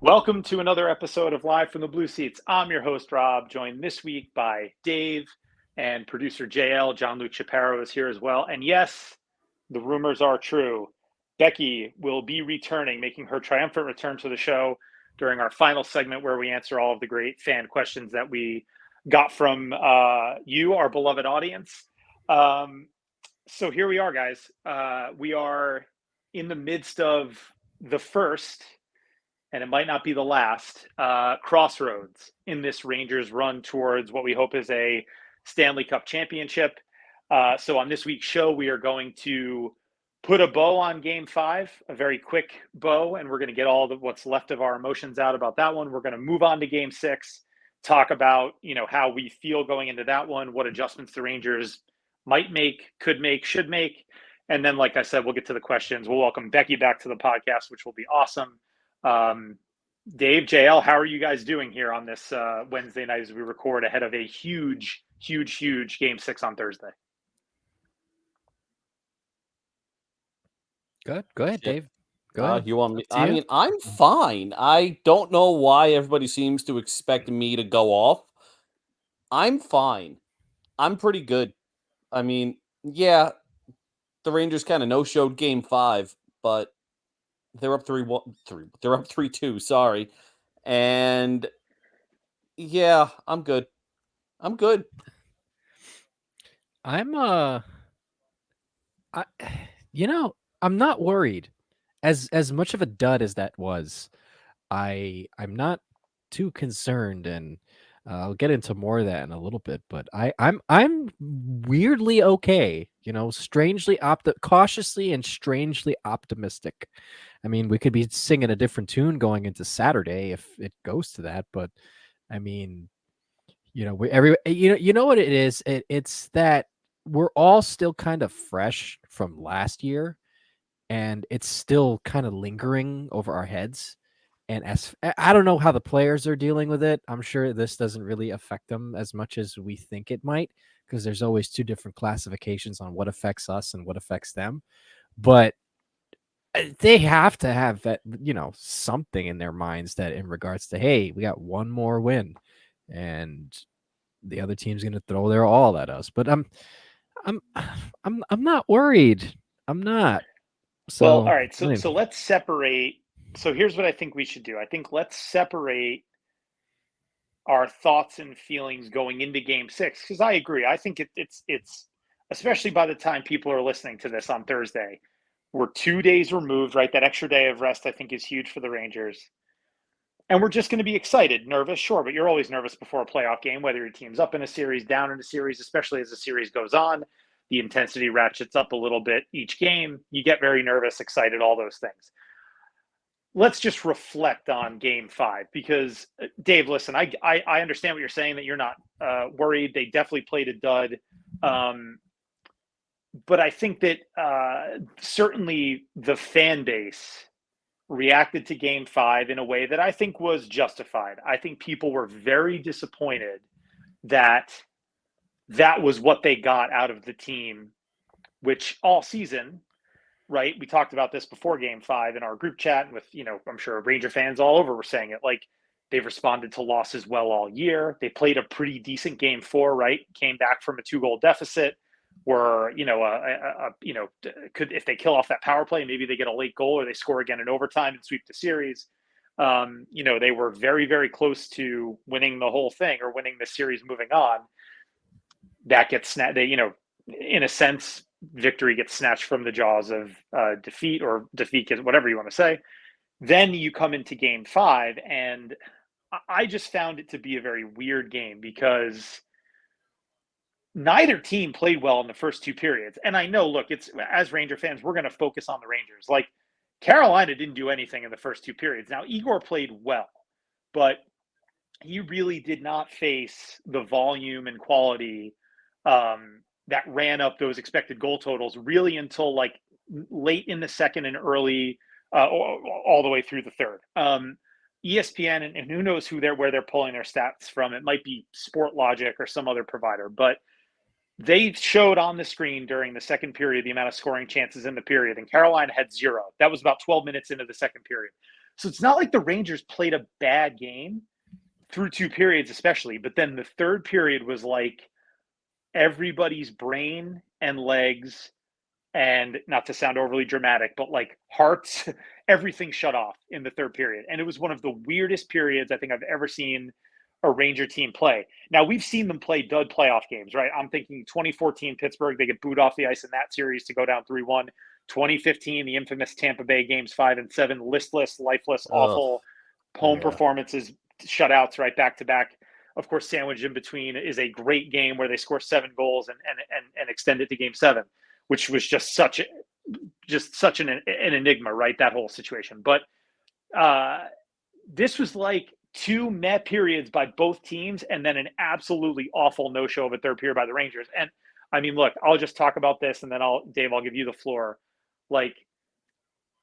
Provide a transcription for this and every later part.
Welcome to another episode of Live from the Blue Seats. I'm your host, Rob, joined this week by Dave and producer JL. John-Luc Chaparro is here as well. And yes, the rumors are true. Becky will be returning, making her triumphant return to the show during our final segment where we answer all of the great fan questions that we got from you, our beloved audience. So here we are, guys. We are in the midst of the first, and it might not be the last, crossroads in this Rangers run towards what we hope is a Stanley Cup championship. So on this week's show, we are going to put a bow on Game 5, a very quick bow, and we're going to get all what's left of our emotions out about that one. We're going to move on to Game 6, talk about how we feel going into that one, what adjustments the Rangers might make, could make, should make. And then, like I said, we'll get to the questions. We'll welcome Becky back to the podcast, which will be awesome. Dave, JL, how are you guys doing here on this Wednesday night as we record ahead of a huge Game 6 on Thursday? Good. Go ahead, Dave. Go ahead. You want me? I mean, I'm fine. I don't know why everybody seems to expect me to go off. I'm fine. I'm pretty good. I mean, yeah, the Rangers kind of no-showed Game 5, but they're up 3-1. They're up 3-2. Sorry, and yeah, I'm good. I'm not worried. As much of a dud as that was, I'm not too concerned, and I'll get into more of that in a little bit. But I'm weirdly okay. Strangely cautiously and strangely optimistic. I mean, we could be singing a different tune going into Saturday if it goes to that. But I mean, you know what it is. It's that we're all still kind of fresh from last year, and it's still kind of lingering over our heads. And as I don't know how the players are dealing with it, I'm sure this doesn't really affect them as much as we think it might, because there's always two different classifications on what affects us and what affects them. But they have to have that, something in their minds that in regards to, hey, we got one more win, and the other team's going to throw their all at us. But I'm not worried. I'm not. So, well, all right. So let's separate. So here's what I think we should do. I think let's separate our thoughts and feelings going into Game 6, because I agree. I think it's especially by the time people are listening to this on Thursday, we're 2 days removed, right? That extra day of rest, I think, is huge for the Rangers. And we're just going to be excited, nervous, sure, but you're always nervous before a playoff game, whether your team's up in a series, down in a series, especially as the series goes on. The intensity ratchets up a little bit each game. You get very nervous, excited, all those things. Let's just reflect on Game 5, because, Dave, listen, I understand what you're saying, that you're not worried. They definitely played a dud. But I think that certainly the fan base reacted to Game 5 in a way that I think was justified. I think people were very disappointed that was what they got out of the team, which all season, right? We talked about this before Game 5 in our group chat with, I'm sure Ranger fans all over were saying it. Like, they've responded to losses well all year. They played a pretty decent Game 4, right? Came back from a 2-goal deficit. Were could, if they kill off that power play, maybe they get a late goal or they score again in overtime and sweep the series. They were very, very close to winning the whole thing or winning the series moving on. That gets snatched. In a sense, victory gets snatched from the jaws of defeat, or defeat, whatever you want to say. Then you come into Game 5, and I just found it to be a very weird game, because neither team played well in the first two periods. And I know, look, it's as Ranger fans, we're going to focus on the Rangers. Like Carolina didn't do anything in the first two periods. Now, Igor played well, but he really did not face the volume and quality that ran up those expected goal totals really until like late in the second and early all the way through the third. ESPN and who knows where they're pulling their stats from. It might be Sport Logic or some other provider, but they showed on the screen during the second period the amount of scoring chances in the period, and Carolina had 0. That was about 12 minutes into the second period. So it's not like the Rangers played a bad game through two periods, especially. But then the third period was like everybody's brain and legs, and not to sound overly dramatic, but like hearts, everything shut off in the third period. And it was one of the weirdest periods I think I've ever seen a Ranger team play. Now, we've seen them play dud playoff games, right? I'm thinking 2014 Pittsburgh, they get booed off the ice in that series to go down 3-1. 2015, the infamous Tampa Bay games 5 and 7, listless, lifeless, awful home performances, shutouts right back to back. Of course, sandwiched in between is a great game where they score 7 goals and extend it to game 7, which was just such an enigma, right? That whole situation. But this was like 2 meh periods by both teams, and then an absolutely awful no-show of a third period by the Rangers. And I mean, look, I'll just talk about this, and then Dave, I'll give you the floor. Like,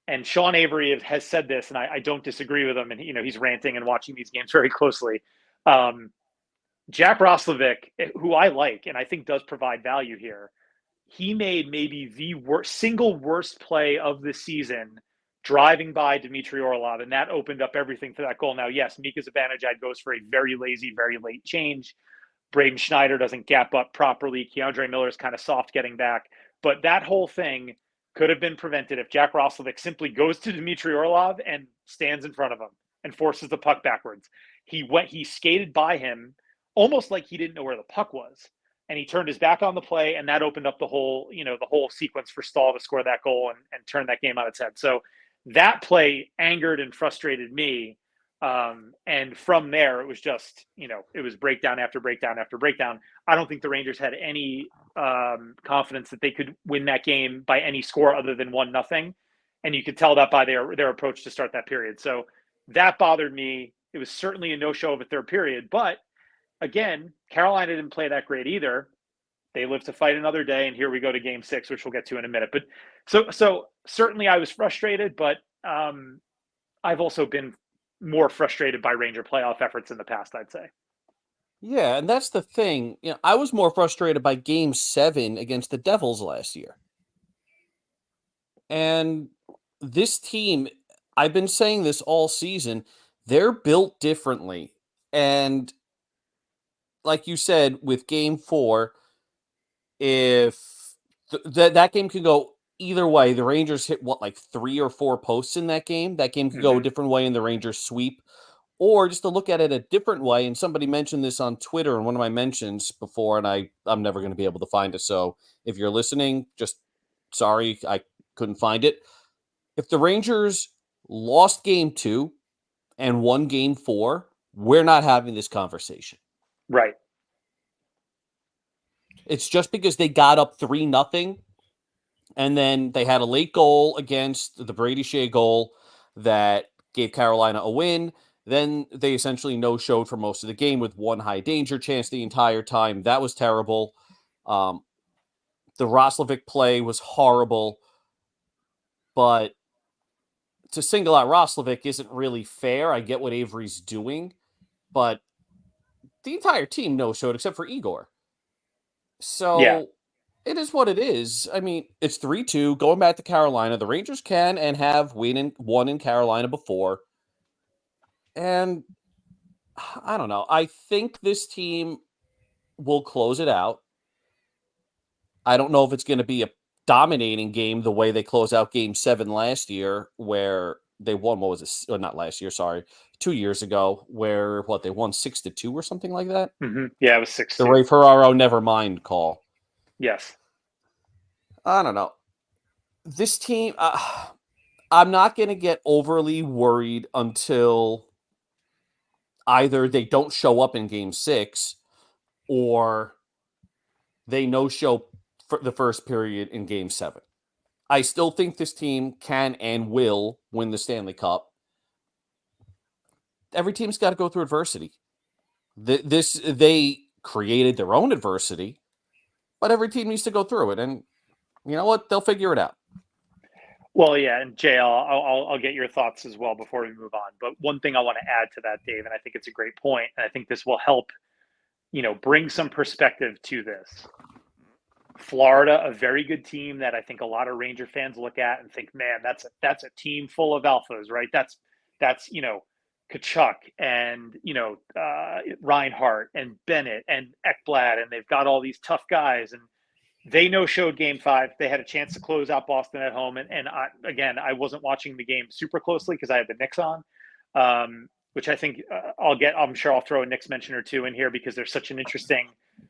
and Sean Avery has said this, and I don't disagree with him. And he's ranting and watching these games very closely. Jack Roslovic, who I like and I think does provide value here, he made maybe the single worst play of the season, driving by Dmitry Orlov, and that opened up everything for that goal. Now, yes, Mika Zibanejad goes for a very lazy, very late change. Braden Schneider doesn't gap up properly. Keandre Miller is kind of soft getting back. But that whole thing could have been prevented if Jack Roslovic simply goes to Dmitry Orlov and stands in front of him and forces the puck backwards. He skated by him almost like he didn't know where the puck was. And he turned his back on the play, and that opened up the whole sequence for Stahl to score that goal and turn that game on its head. So that play angered and frustrated me. And from there, it was just, it was breakdown after breakdown after breakdown. I don't think the Rangers had any confidence that they could win that game by any score other than 1-0. And you could tell that by their approach to start that period. So that bothered me. It was certainly a no-show of a third period. But again, Carolina didn't play that great either. They live to fight another day, and here we go to game 6, which we'll get to in a minute. But so certainly I was frustrated, but I've also been more frustrated by Ranger playoff efforts in the past, I'd say. Yeah, and that's the thing. I was more frustrated by game 7 against the Devils last year. And this team, I've been saying this all season, they're built differently. And like you said, with game 4, if that game could go either way, the Rangers hit 3 or 4 posts in that game. That game could go a different way and the Rangers sweep. Or just to look at it a different way, and somebody mentioned this on Twitter in one of my mentions before, and I'm never going to be able to find it. So if you're listening, just sorry, I couldn't find it. If the Rangers lost game 2 and won game 4, we're not having this conversation. Right. It's just because they got up 3-0, and then they had a late goal against the Brady Shea goal that gave Carolina a win. Then they essentially no-showed for most of the game with 1 high danger chance the entire time. That was terrible. The Roslovic play was horrible. But to single out Roslovic isn't really fair. I get what Avery's doing. But the entire team no-showed except for Igor. So It is what it is. I mean, it's 3-2 going back to Carolina. The Rangers can and have won in Carolina before. And I don't know. I think this team will close it out. I don't know if it's going to be a dominating game the way they closed out game 7 last year, where they won, what was it? Or not last year, sorry. 2 years ago, where they won 6-2 or something like that? Mm-hmm. Yeah, it was 6-2. The Ray Ferraro never mind call. Yes. I don't know. This team, I'm not going to get overly worried until either they don't show up in game 6 or they no-show for the first period in Game 7. I still think this team can and will win the Stanley Cup. Every team's got to go through adversity. They created their own adversity, but every team needs to go through it. And you know what? They'll figure it out. Well, yeah, and JL, I'll get your thoughts as well before we move on. But one thing I want to add to that, Dave, and I think it's a great point, and I think this will help, bring some perspective to this. Florida, a very good team that I think a lot of Ranger fans look at and think, man, that's a team full of alphas, right? That's Kachuk and Reinhart and Bennett and Ekblad, and they've got all these tough guys, and they no-showed Game 5. They had a chance to close out Boston at home, and I wasn't watching the game super closely because I had the Knicks on, which I think I'm sure I'll throw a Knicks mention or two in here because there's such an interesting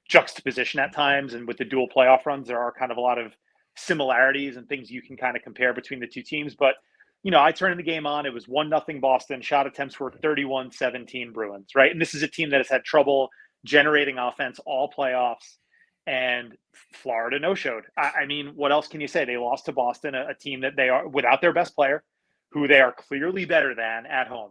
juxtaposition at times, and with the dual playoff runs, there are kind of a lot of similarities and things you can kind of compare between the two teams. But I turned the game on. It was 1-0 Boston. Shot attempts were 31-17 Bruins, right? And this is a team that has had trouble generating offense all playoffs, and Florida no-showed. I mean, what else can you say? They lost to Boston, a team that they are without their best player, who they are clearly better than at home.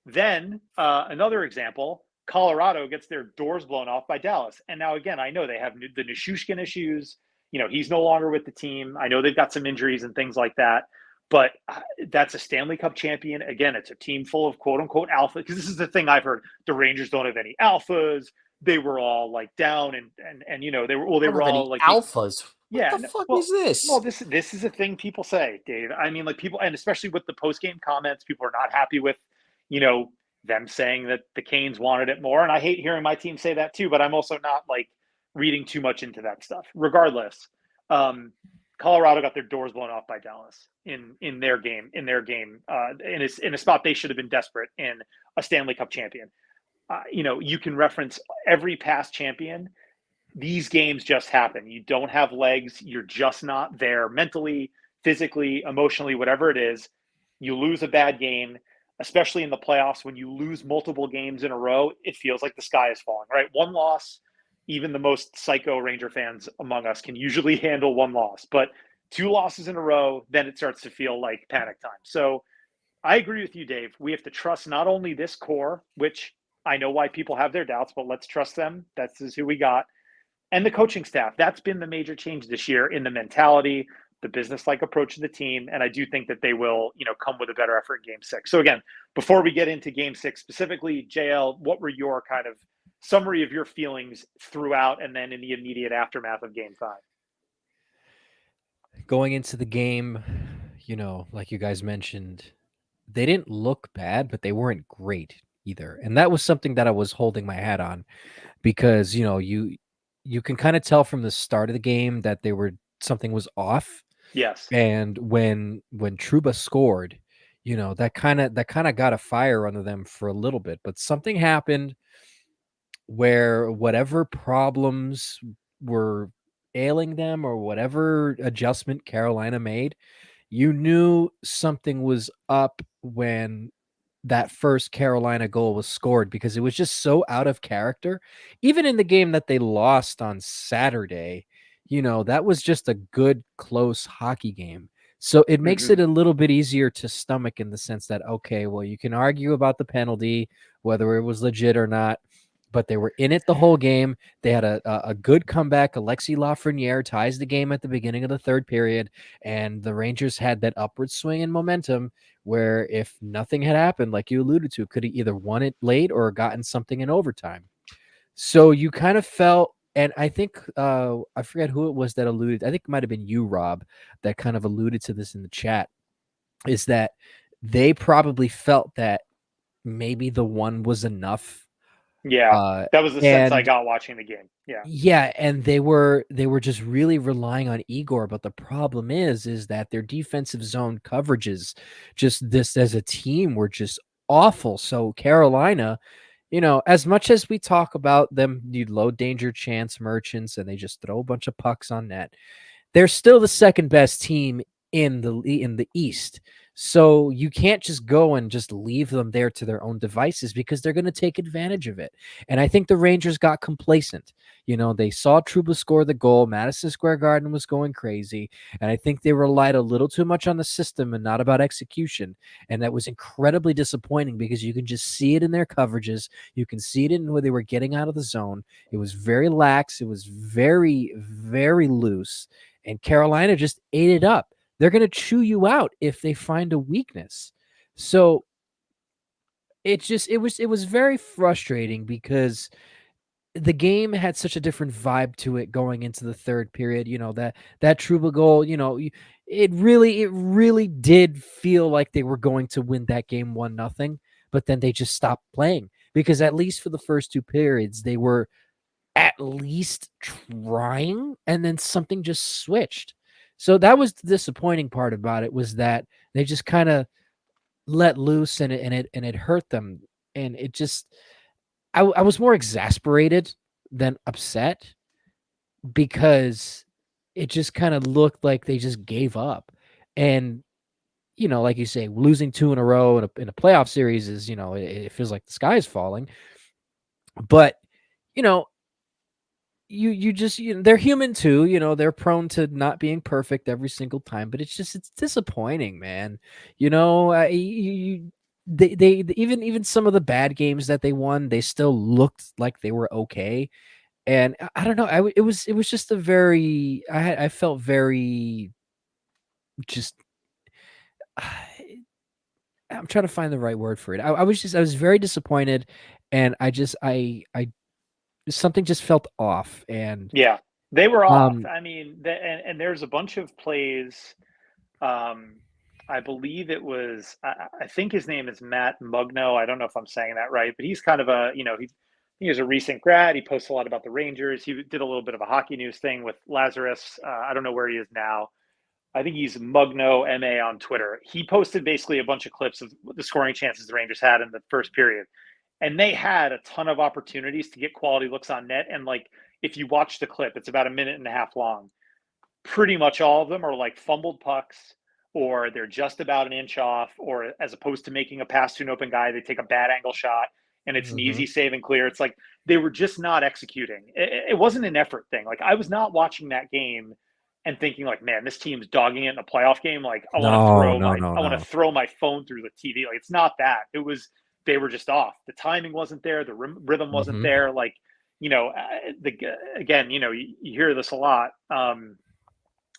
Then another example, Colorado gets their doors blown off by Dallas. And now, again, I know they have the Nichushkin issues. He's no longer with the team. I know they've got some injuries and things like that. But that's a Stanley Cup champion. Again, it's a team full of quote-unquote alpha. Because this is the thing I've heard. The Rangers don't have any alphas. They were all like down and they were all like alphas. Yeah, what the fuck is this? Well, this is a thing people say, Dave. I mean, like people, and especially with the post-game comments, people are not happy with them saying that the Canes wanted it more. And I hate hearing my team say that too, but I'm also not like reading too much into that stuff. Regardless, Colorado got their doors blown off by Dallas in their game in a spot they should have been desperate in a Stanley Cup champion. You can reference every past champion. These games just happen. You don't have legs. You're just not there mentally, physically, emotionally, whatever it is. You lose a bad game, especially in the playoffs. When you lose multiple games in a row, it feels like the sky is falling, right? One loss, even the most psycho Ranger fans among us can usually handle one loss. But 2 losses in a row, then it starts to feel like panic time. So I agree with you, Dave. We have to trust not only this core, which I know why people have their doubts, but let's trust them. That's who we got. And the coaching staff. That's been the major change this year in the mentality, the business-like approach to the team. And I do think that they will, come with a better effort in Game 6. So again, before we get into Game 6 specifically, JL, what were your kind of summary of your feelings throughout and then in the immediate aftermath of Game 5? Going into the game, like you guys mentioned, they didn't look bad, but they weren't great either. And that was something that I was holding my hat on because, you can kind of tell from the start of the game that something was off. Yes. And when Trouba scored, that kind of got a fire under them for a little bit, but something happened where whatever problems were ailing them or whatever adjustment Carolina made, you knew something was up when that first Carolina goal was scored because it was just so out of character. Even in the game that they lost on Saturday, that was just a good, close hockey game. So it makes it a little bit easier to stomach in the sense that, okay, well, you can argue about the penalty, whether it was legit or not, but they were in it the whole game. They had a good comeback. Alexis Lafreniere ties the game at the beginning of the third period, and the Rangers had that upward swing in momentum where if nothing had happened, like you alluded to, could have either won it late or gotten something in overtime. So you kind of felt, and I think I forget who it was that alluded. I think it might have been you, Rob, that kind of alluded to this in the chat, is that they probably felt that maybe the one was enough. Yeah, that was the sense I got watching the game. Yeah, and they were just really relying on Igor, but the problem is that their defensive zone coverages, just this as a team, were just awful. So Carolina, as much as we talk about them, low danger chance merchants, and they just throw a bunch of pucks on net, they're still the second best team in the East. So you can't just go and just leave them there to their own devices because they're going to take advantage of it. And I think the Rangers got complacent. They saw Trouba score the goal. Madison Square Garden was going crazy. And I think they relied a little too much on the system and not about execution. And that was incredibly disappointing because you can just see it in their coverages. You can see it in where they were getting out of the zone. It was very lax. It was very, very loose. And Carolina just ate it up. They're going to chew you out if they find a weakness. So it was very frustrating because the game had such a different vibe to it going into the third period. That Trouba goal, it really did feel like they were going to win that game 1-0, but then they just stopped playing because at least for the first two periods, they were at least trying, and then something just switched. So that was the disappointing part about it, was that they just kind of let loose and it hurt them. And it just, I was more exasperated than upset because it just kind of looked like they just gave up. And, like you say, losing 2 in a row in a playoff series is, it feels like the sky is falling. But, you know, you just they're human too. They're prone to not being perfect every single time, but it's disappointing, man. They even some of the bad games that they won, they still looked like they were okay. And I don't know, it was just a very, I felt very just I'm trying to find the right word for it. I was very disappointed, and I something just felt off. And Yeah, they were off. um I mean, and there's a bunch of plays. I believe it was, I think his name is Matt Mugno. I don't know if I'm saying that right, but he's kind of he was a recent grad. He posts a lot about the Rangers. He did a little bit of a hockey news thing with Lazarus. I don't know where he is now. I think he's Mugno MA on Twitter. He posted basically a bunch of clips of the scoring chances the Rangers had in the first period. And they had a ton of opportunities to get quality looks on net. And like, if you watch the clip, it's about a minute and a half long. Pretty much all of them are like fumbled pucks, or they're just about an inch off, or as opposed to making a pass to an open guy, they take a bad angle shot and it's an mhm. easy save and clear. It's like they were just not executing. It wasn't an effort thing. Like, I was not watching that game and thinking like, man, this team's dogging it in a playoff game. Like, No, no, no, I want to no. throw my phone through the TV. Like, it's not that. It was, they were just off. The timing wasn't there. The rhythm wasn't Mhm. there. Like, again, you hear this a lot.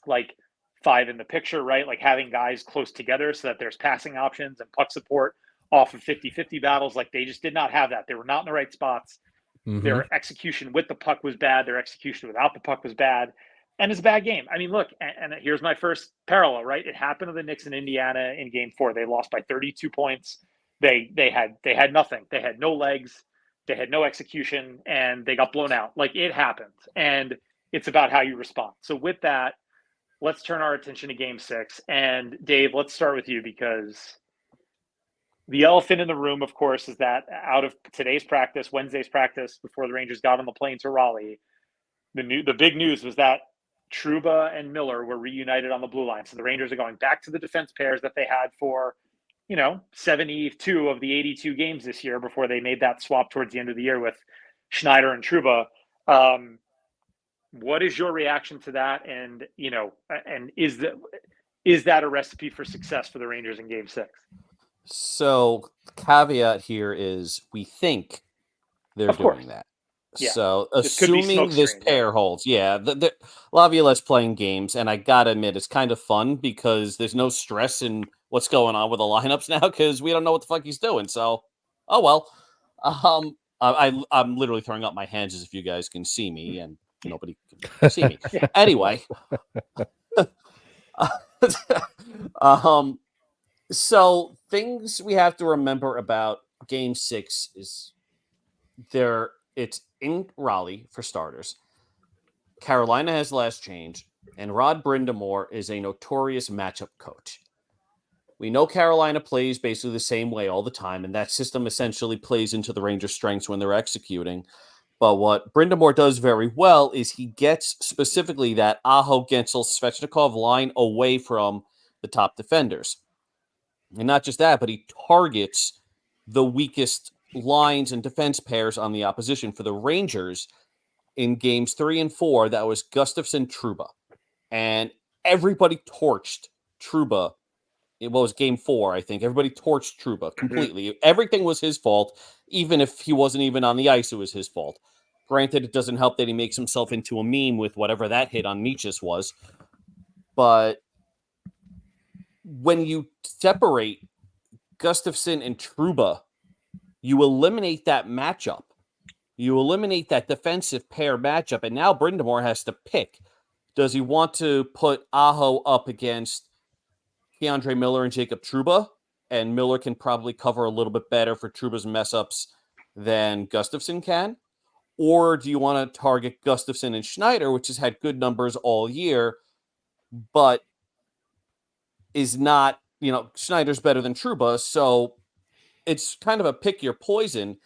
Like, 5 in the picture, right? Like, having guys close together so that there's passing options and puck support off of 50-50 battles. Like, they just did not have that. They were not in the right spots. Mhm. Their execution with the puck was bad. Their execution without the puck was bad. And it's a bad game. I mean, look, and here's my first parallel, right? It happened to the Knicks in Indiana in game 4. They lost by 32 points. They had nothing. They had no legs. They had no execution, and they got blown out. Like, it happened. And it's about how you respond. So with that, let's turn our attention to game 6. And Dave, let's start with you, because the elephant in the room, of course, is that out of today's practice, Wednesday's practice, before the Rangers got on the plane to Raleigh, the big news was that Trouba and Miller were reunited on the blue line. So the Rangers are going back to the defense pairs that they had for, 72 of the 82 games this year before they made that swap towards the end of the year with Schneider and Trouba. What is your reaction to that? And, and is that a recipe for success for the Rangers in game 6? So, caveat here is we think they're Of course. doing that. Yeah. So, This could be assuming this smokescreen. pair holds, yeah, Laviolette's playing games, and I gotta admit, it's kind of fun because there's no stress in what's going on with the lineups now because we don't know what the fuck he's doing. So, oh well. I'm literally throwing up my hands as if you guys can see me, and nobody can see me. Yeah. Anyway, so things we have to remember about Game 6 is it's in Raleigh for starters. Carolina has last change, and Rod Brindamore is a notorious matchup coach. We know Carolina plays basically the same way all the time, and that system essentially plays into the Rangers' strengths when they're executing. But what Brindamore does very well is he gets specifically that Aho, Gensel, Svechnikov line away from the top defenders. And not just that, but he targets the weakest lines and defense pairs on the opposition. For the Rangers in games 3 and 4, that was Gustafsson, Trouba. And everybody torched Trouba. It was game 4, I think. Everybody torched Trouba completely. Everything was his fault. Even if he wasn't even on the ice, it was his fault. Granted, it doesn't help that he makes himself into a meme with whatever that hit on Nietzsche's was. But when you separate Gustafsson and Trouba, you eliminate that matchup. You eliminate that defensive pair matchup. And now Brind'Amour has to pick. Does he want to put Aho up against Keandre Miller and Jacob Trouba? And Miller can probably cover a little bit better for Trouba's mess-ups than Gustafsson can? Or do you want to target Gustafsson and Schneider, which has had good numbers all year, but is not, Schneider's better than Trouba, so it's kind of a pick your poison.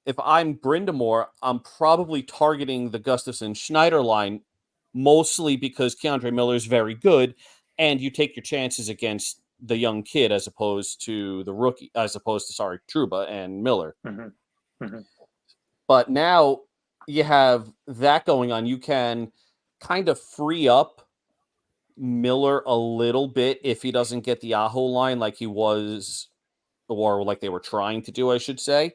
If I'm Brind'Amour, I'm probably targeting the Gustafsson-Schneider line mostly because Keandre Miller is very good, and you take your chances against the young kid as opposed to Trouba and Miller. Mm-hmm. Mm-hmm. But now you have that going on. You can kind of free up Miller a little bit if he doesn't get the Aho line like he was, or like they were trying to do, I should say.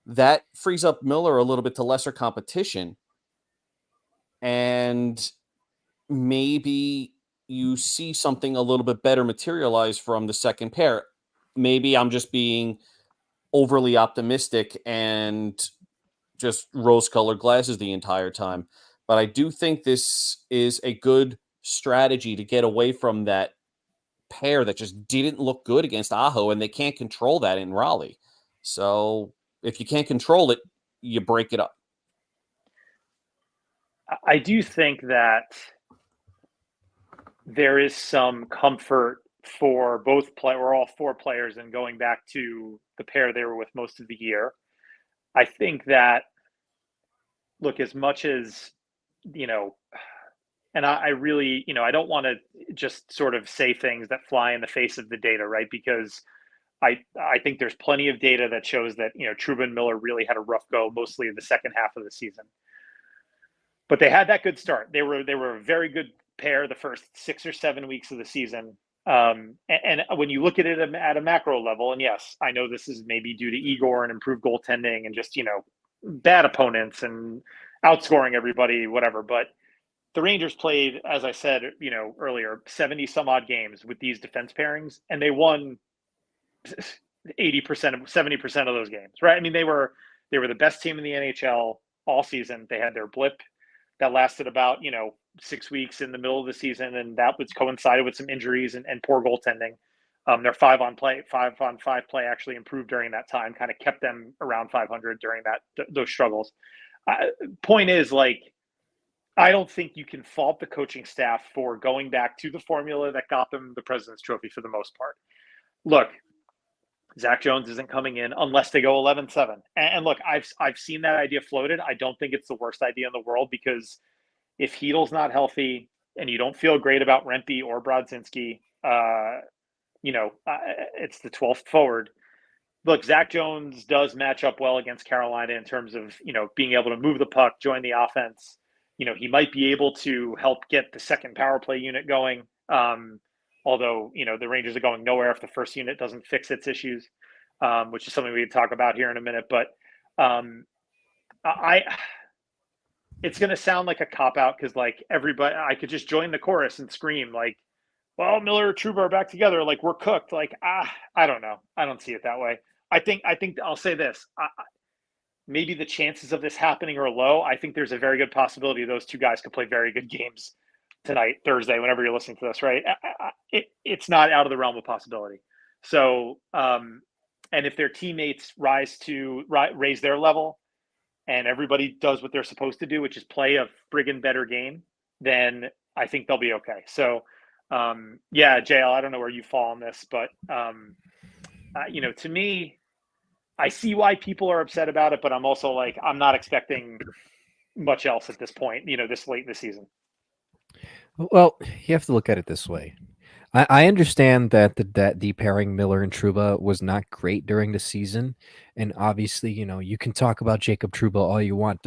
That frees up Miller a little bit to lesser competition. And maybe you see something a little bit better materialize from the second pair. Maybe I'm just being overly optimistic and just rose-colored glasses the entire time. But I do think this is a good strategy to get away from that pair that just didn't look good against Aho, and they can't control that in Raleigh. So if you can't control it, you break it up. I do think that there is some comfort for all four players in going back to the pair they were with most of the year. I think that, look, as much as, and I really, I don't want to just sort of say things that fly in the face of the data, right? Because I think there's plenty of data that shows that, Trouba and Miller really had a rough go, mostly in the second half of the season. But they had that good start. They were a very good pair the first 6 or 7 weeks of the season. And when you look at it at a macro level, and yes, I know this is maybe due to Igor and improved goaltending and just, bad opponents and outscoring everybody, whatever. But the Rangers played, as I said, earlier, 70 some odd games with these defense pairings, and they won 70% of those games, right? I mean, they were the best team in the NHL all season. They had their blip that lasted about 6 weeks in the middle of the season, and that was coincided with some injuries and poor goaltending. Their 5-on-5 play actually improved during that time, kind of kept them around 500 during those struggles. Point is, I don't think you can fault the coaching staff for going back to the formula that got them the President's Trophy for the most part. Look, Zach Jones isn't coming in unless they go 11-7. And look, I've seen that idea floated. I don't think it's the worst idea in the world, because if Heedle's not healthy and you don't feel great about Rempe or Brodzinski, it's the 12th forward. Look, Zach Jones does match up well against Carolina in terms of, being able to move the puck, join the offense. He might be able to help get the second power play unit going. Although, the Rangers are going nowhere if the first unit doesn't fix its issues, which is something we can talk about here in a minute. But it's going to sound like a cop-out because, everybody, I could just join the chorus and scream, well, Miller and Trouba are back together. We're cooked. I don't know. I don't see it that way. I think I'll say this. Maybe the chances of this happening are low. I think there's a very good possibility those two guys could play very good games tonight, Thursday, whenever you're listening to this, right? It's not out of the realm of possibility. So, and if their teammates raise their level and everybody does what they're supposed to do, which is play a friggin' better game, then I think they'll be okay. So, yeah, JL, I don't know where you fall on this, but, to me, I see why people are upset about it, but I'm also I'm not expecting much else at this point, this late in the season. Well, you have to look at it this way. I understand that the pairing Miller and Truba was not great during the season, and obviously, you can talk about Jacob Truba all you want,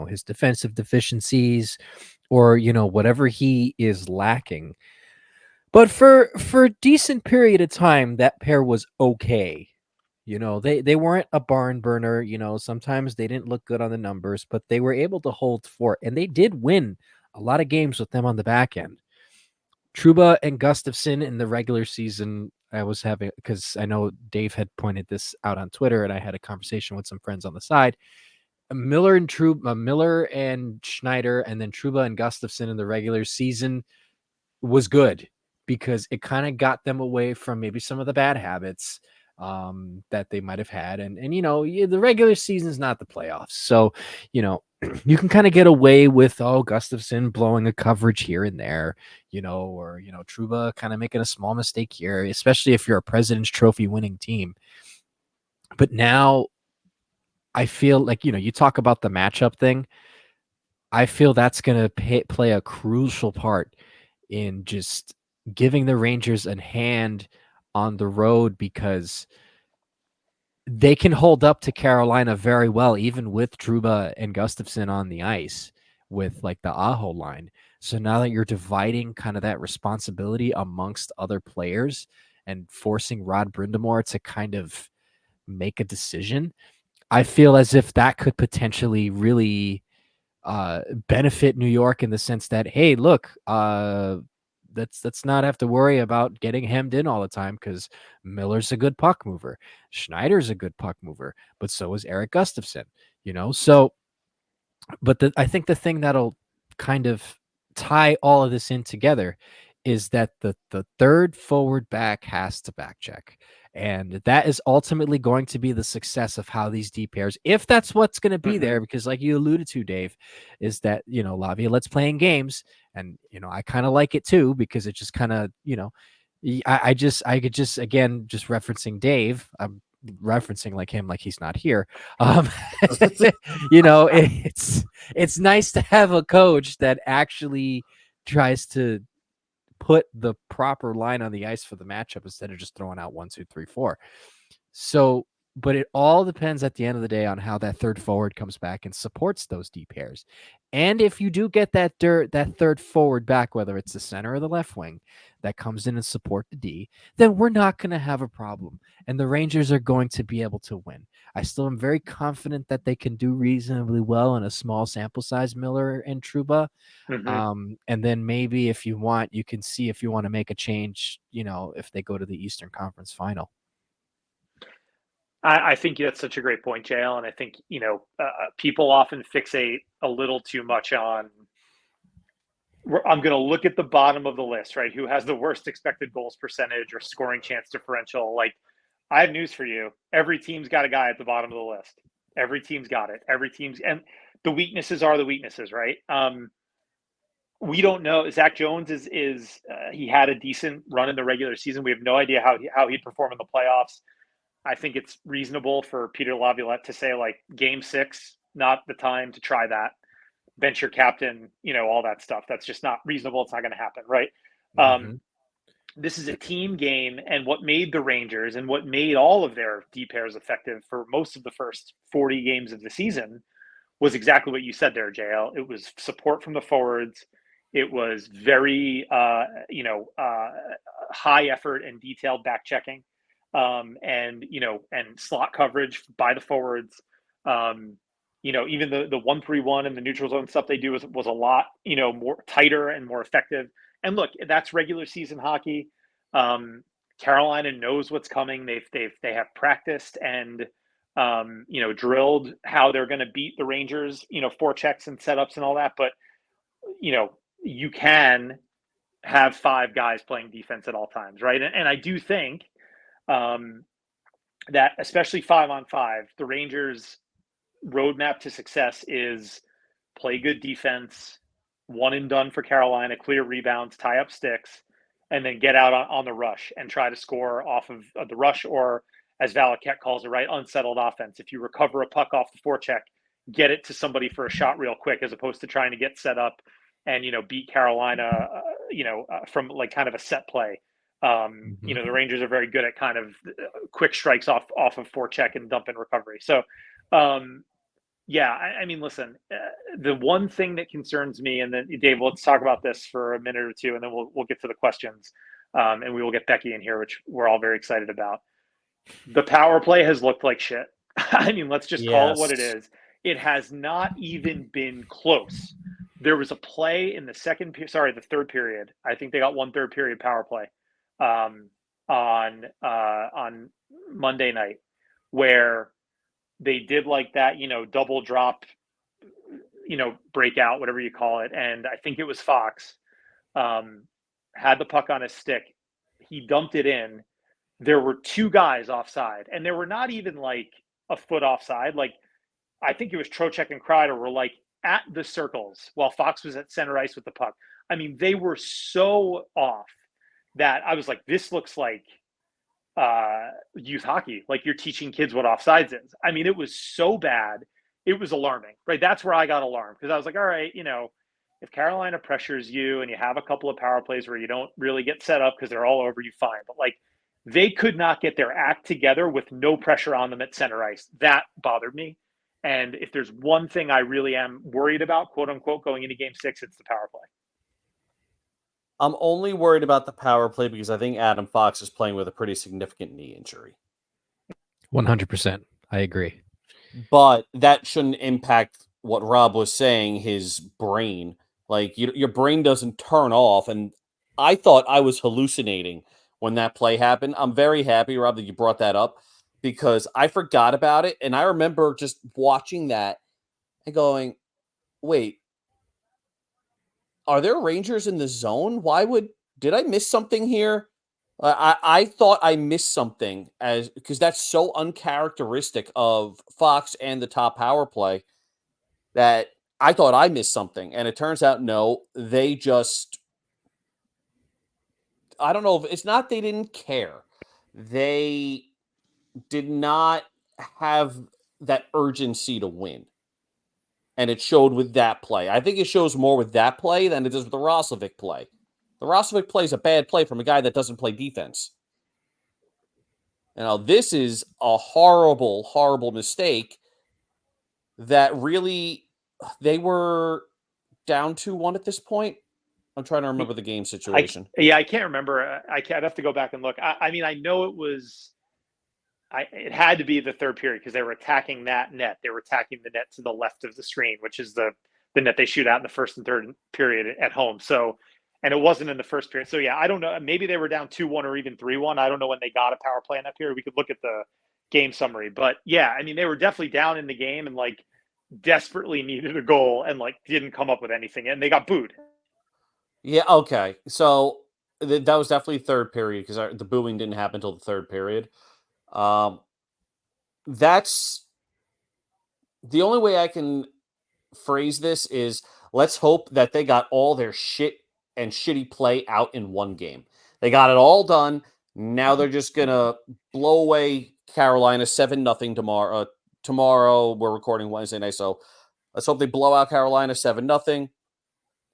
his defensive deficiencies, or whatever he is lacking. But for a decent period of time, that pair was okay. They weren't a barn burner. Sometimes they didn't look good on the numbers, but they were able to hold fort, and they did win a lot of games with them on the back end. Truba and Gustafson in the regular season, I was having, because I know Dave had pointed this out on Twitter, and I had a conversation with some friends on the side. Miller and Schneider, and then Truba and Gustafson in the regular season was good because it kind of got them away from maybe some of the bad habits that they might have had. And the regular season is not the playoffs. So, you can kind of get away with, Gustafson blowing a coverage here and there, or, Truba kind of making a small mistake here, especially if you're a President's Trophy winning team. But now I feel like, you talk about the matchup thing. I feel that's going to play a crucial part in just giving the Rangers a hand on the road, because they can hold up to Carolina very well, even with Truba and Gustafson on the ice with like the Aho line. So now that you're dividing kind of that responsibility amongst other players and forcing Rod Brindamore to kind of make a decision, I feel as if that could potentially really benefit New York in the sense that, hey, look, let's not have to worry about getting hemmed in all the time, because Miller's a good puck mover, Schneider's a good puck mover, but so is Eric Gustafson. So, but I think the thing that'll kind of tie all of this in together is that the third forward back has to back check. And that is ultimately going to be the success of how these D pairs, if that's what's going to be there, because like you alluded to, Dave, is that, Laviolette's playing games. And, I kind of like it too, because it just kind of, I could just, again, just referencing Dave, I'm referencing like him, like he's not here. It's nice to have a coach that actually tries to put the proper line on the ice for the matchup instead of just throwing out 1, 2, 3, 4. So, but it all depends at the end of the day on how that third forward comes back and supports those D pairs. And if you do get that third forward back, whether it's the center or the left wing, that comes in and support the D, then we're not going to have a problem. And the Rangers are going to be able to win. I still am very confident that they can do reasonably well in a small sample size, Miller and Truba. And then maybe if you want, you can see if you want to make a change, if they go to the Eastern Conference Final. I think that's such a great point, JL. And I think, people often fixate a little too much on, I'm going to look at the bottom of the list, right? Who has the worst expected goals percentage or scoring chance differential? Like, I have news for you. Every team's got a guy at the bottom of the list. Every team's got it. And the weaknesses are the weaknesses, right? We don't know. Zach Jones is he had a decent run in the regular season. We have no idea how he'd perform in the playoffs. I think it's reasonable for Peter Laviolette to say, like, game 6, not the time to try that. Bench your captain, all that stuff. That's just not reasonable. It's not going to happen, right? This is a team game, and what made the Rangers and what made all of their D pairs effective for most of the first 40 games of the season was exactly what you said there, JL. It was support from the forwards. It was very, high effort and detailed back checking. And slot coverage by the forwards. Even the 1-3-1 and the neutral zone stuff they do was a lot more tighter and more effective. And look, that's regular season hockey. Carolina knows what's coming. They have practiced and drilled how they're going to beat the Rangers. Forechecks and setups and all that. But you can have 5 guys playing defense at all times, right? And I do think that especially 5-on-5, the Rangers' roadmap to success is play good defense, one and done for Carolina, clear rebounds, tie up sticks, and then get out on the rush and try to score off of the rush, or as Valaket calls it, right, unsettled offense. If you recover a puck off the forecheck, get it to somebody for a shot real quick, as opposed to trying to get set up and beat Carolina, from like kind of a set play. You know, the Rangers are very good at kind of quick strikes off of forecheck and dump in recovery. So, yeah, I mean, listen, the one thing that concerns me, and then Dave, let's talk about this for a minute or two, and then we'll get to the questions, and we will get Becky in here, which we're all very excited about. The power play has looked like shit. I mean, let's just call it what it is. It has not even been close. There was a play in the the third period. I think they got one third period power play on Monday night where they did like that, you know, double drop, you know, breakout, whatever you call it. And I think it was Fox had the puck on his stick. He dumped it in. There were two guys offside, and there were not even like a foot offside. Like, I think it was Trocheck and Kreider were like at the circles while Fox was at center ice with the puck. I mean, they were so off that I was like, this looks like youth hockey. Like, you're teaching kids what offsides is. I mean, it was so bad. It was alarming, right? That's where I got alarmed, because I was like, all right, you know, if Carolina pressures you and you have a couple of power plays where you don't really get set up because they're all over you, fine. But like, they could not get their act together with no pressure on them at center ice. That bothered me. And if there's one thing I really am worried about, quote unquote, going into game 6, it's the power play. I'm only worried about the power play because I think Adam Fox is playing with a pretty significant knee injury. 100%. I agree. But that shouldn't impact what Rob was saying, his brain. Like, your brain doesn't turn off. And I thought I was hallucinating when that play happened. I'm very happy, Rob, that you brought that up, because I forgot about it. And I remember just watching that and going, wait, are there Rangers in the zone? Did I miss something here? I thought I missed something, because that's so uncharacteristic of Fox and the top power play, that I thought I missed something. And it turns out, no, they just, I don't know if it's not, they didn't care. They did not have that urgency to win. And it showed with that play. I think it shows more with that play than it does with the Roslovic play. The Roslovic play is a bad play from a guy that doesn't play defense. Now, this is a horrible, horrible mistake that really, they were down 2-1 at this point. I'm trying to remember the game situation. I can't remember. I'd have to go back and look. I mean, I know it was, it had to be the third period, because they were attacking that net. They were attacking the net to the left of the screen, which is the net they shoot out in the first and third period at home. So, and it wasn't in the first period. So yeah, I don't know. Maybe they were down 2-1 or even 3-1. I don't know when they got a power play in that period. We could look at the game summary, but yeah, I mean, they were definitely down in the game and like desperately needed a goal and like didn't come up with anything, and they got booed. Yeah. Okay. So that was definitely third period, because the booing didn't happen until the third period. That's the only way I can phrase this is, let's hope that they got all their shit and shitty play out in one game. They got it all done. Now they're just going to blow away Carolina 7-0 tomorrow. Tomorrow we're recording Wednesday night, so let's hope they blow out Carolina 7-0.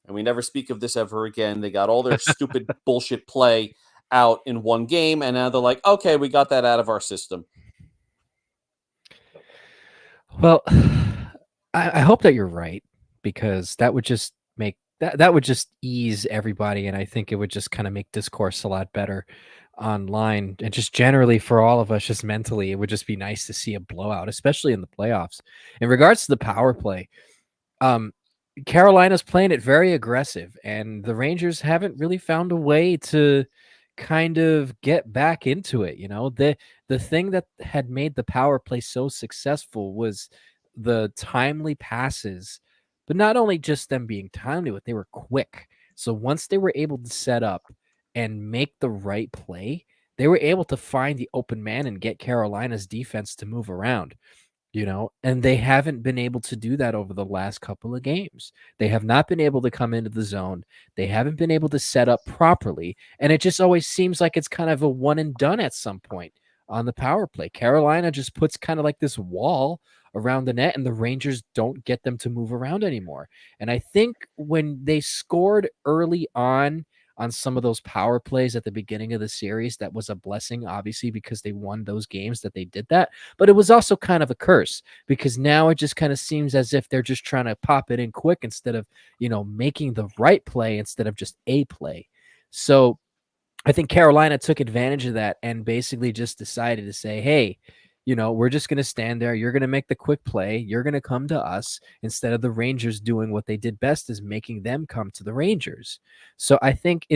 And we never speak of this ever again. They got all their stupid bullshit play out in one game, and now they're like, okay, we got that out of our system. Well, I hope that you're right, because that would just make that would just ease everybody, and I think it would just kind of make discourse a lot better online, and just generally for all of us, just mentally, it would just be nice to see a blowout, especially in the playoffs. In regards to the power play, Carolina's playing it very aggressive, and the Rangers haven't really found a way to kind of get back into it. You know, the thing that had made the power play so successful was the timely passes, but not only just them being timely, but they were quick. So once they were able to set up and make the right play, they were able to find the open man and get Carolina's defense to move around. You know, and they haven't been able to do that over the last couple of games. They have not been able to come into the zone. They haven't been able to set up properly. And it just always seems like it's kind of a one and done at some point on the power play. Carolina just puts kind of like this wall around the net, and the Rangers don't get them to move around anymore. And I think when they scored early on on some of those power plays at the beginning of the series. That was a blessing, obviously, because they won those games that they did that. But it was also kind of a curse because now it just kind of seems as if they're just trying to pop it in quick instead of, making the right play instead of just a play. So I think Carolina took advantage of that and basically just decided to say, hey, we're just going to stand there. You're going to make the quick play. You're going to come to us instead of the Rangers doing what they did best, is making them come to the Rangers. So I think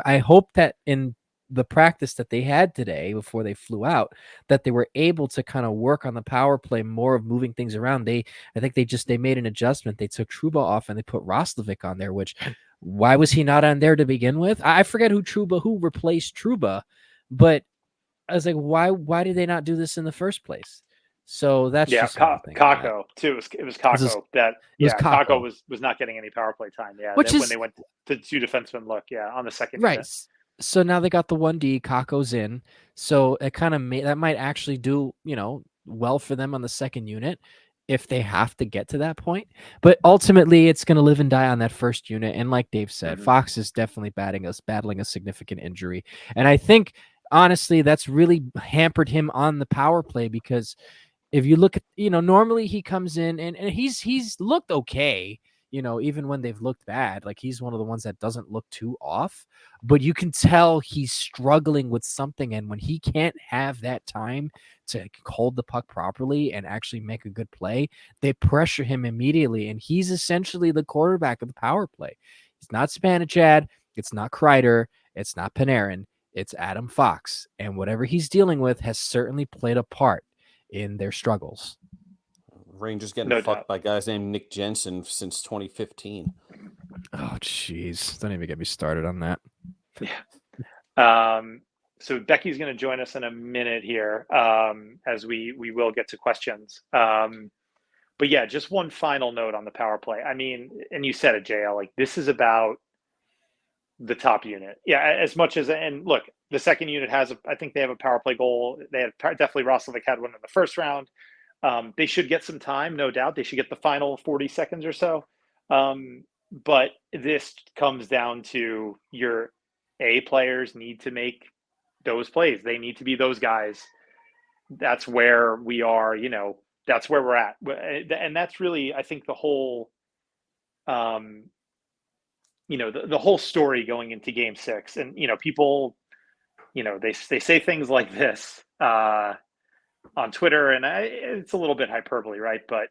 I hope that in the practice that they had today before they flew out, that they were able to kind of work on the power play more of moving things around. I think they made an adjustment. They took Trouba off and they put Roslovic on there, which why was he not on there to begin with? I forget who replaced Trouba, but I was like, why did they not do this in the first place? So that's just Kakko too. It was Kakko Kakko was not getting any power play time. Yeah, when they went to two defensemen look, on the second right. unit. So now they got the 1D, Kakko's in. So it kind of that might actually do, well for them on the second unit if they have to get to that point. But ultimately, it's going to live and die on that first unit. And like Dave said, Fox is definitely battling a significant injury. And I think, honestly, that's really hampered him on the power play because if you look at, normally he comes in and he's looked okay, even when they've looked bad. Like, he's one of the ones that doesn't look too off, but you can tell he's struggling with something. And when he can't have that time to hold the puck properly and actually make a good play, they pressure him immediately. And he's essentially the quarterback of the power play. It's not Spanachad. It's not Kreider. It's not Panarin. It's Adam Fox. And whatever he's dealing with has certainly played a part in their struggles. Rangers getting fucked by guys named Nick Jensen since 2015. Oh, jeez. Don't even get me started on that. Yeah. So Becky's going to join us in a minute here as we will get to questions. But yeah, just one final note on the power play. I mean, and you said it, JL, like this is about the top unit. Yeah, as much as, and look, the second unit I think they have a power play goal. They had definitely Roslovic had one in the first round. They should get some time, no doubt. They should get the final 40 seconds or so. But this comes down to your A players need to make those plays. They need to be those guys. That's where we are, that's where we're at. And that's really, I think, the whole, the whole story going into Game 6. And, people, they say things like this on Twitter, and it's a little bit hyperbole, right? But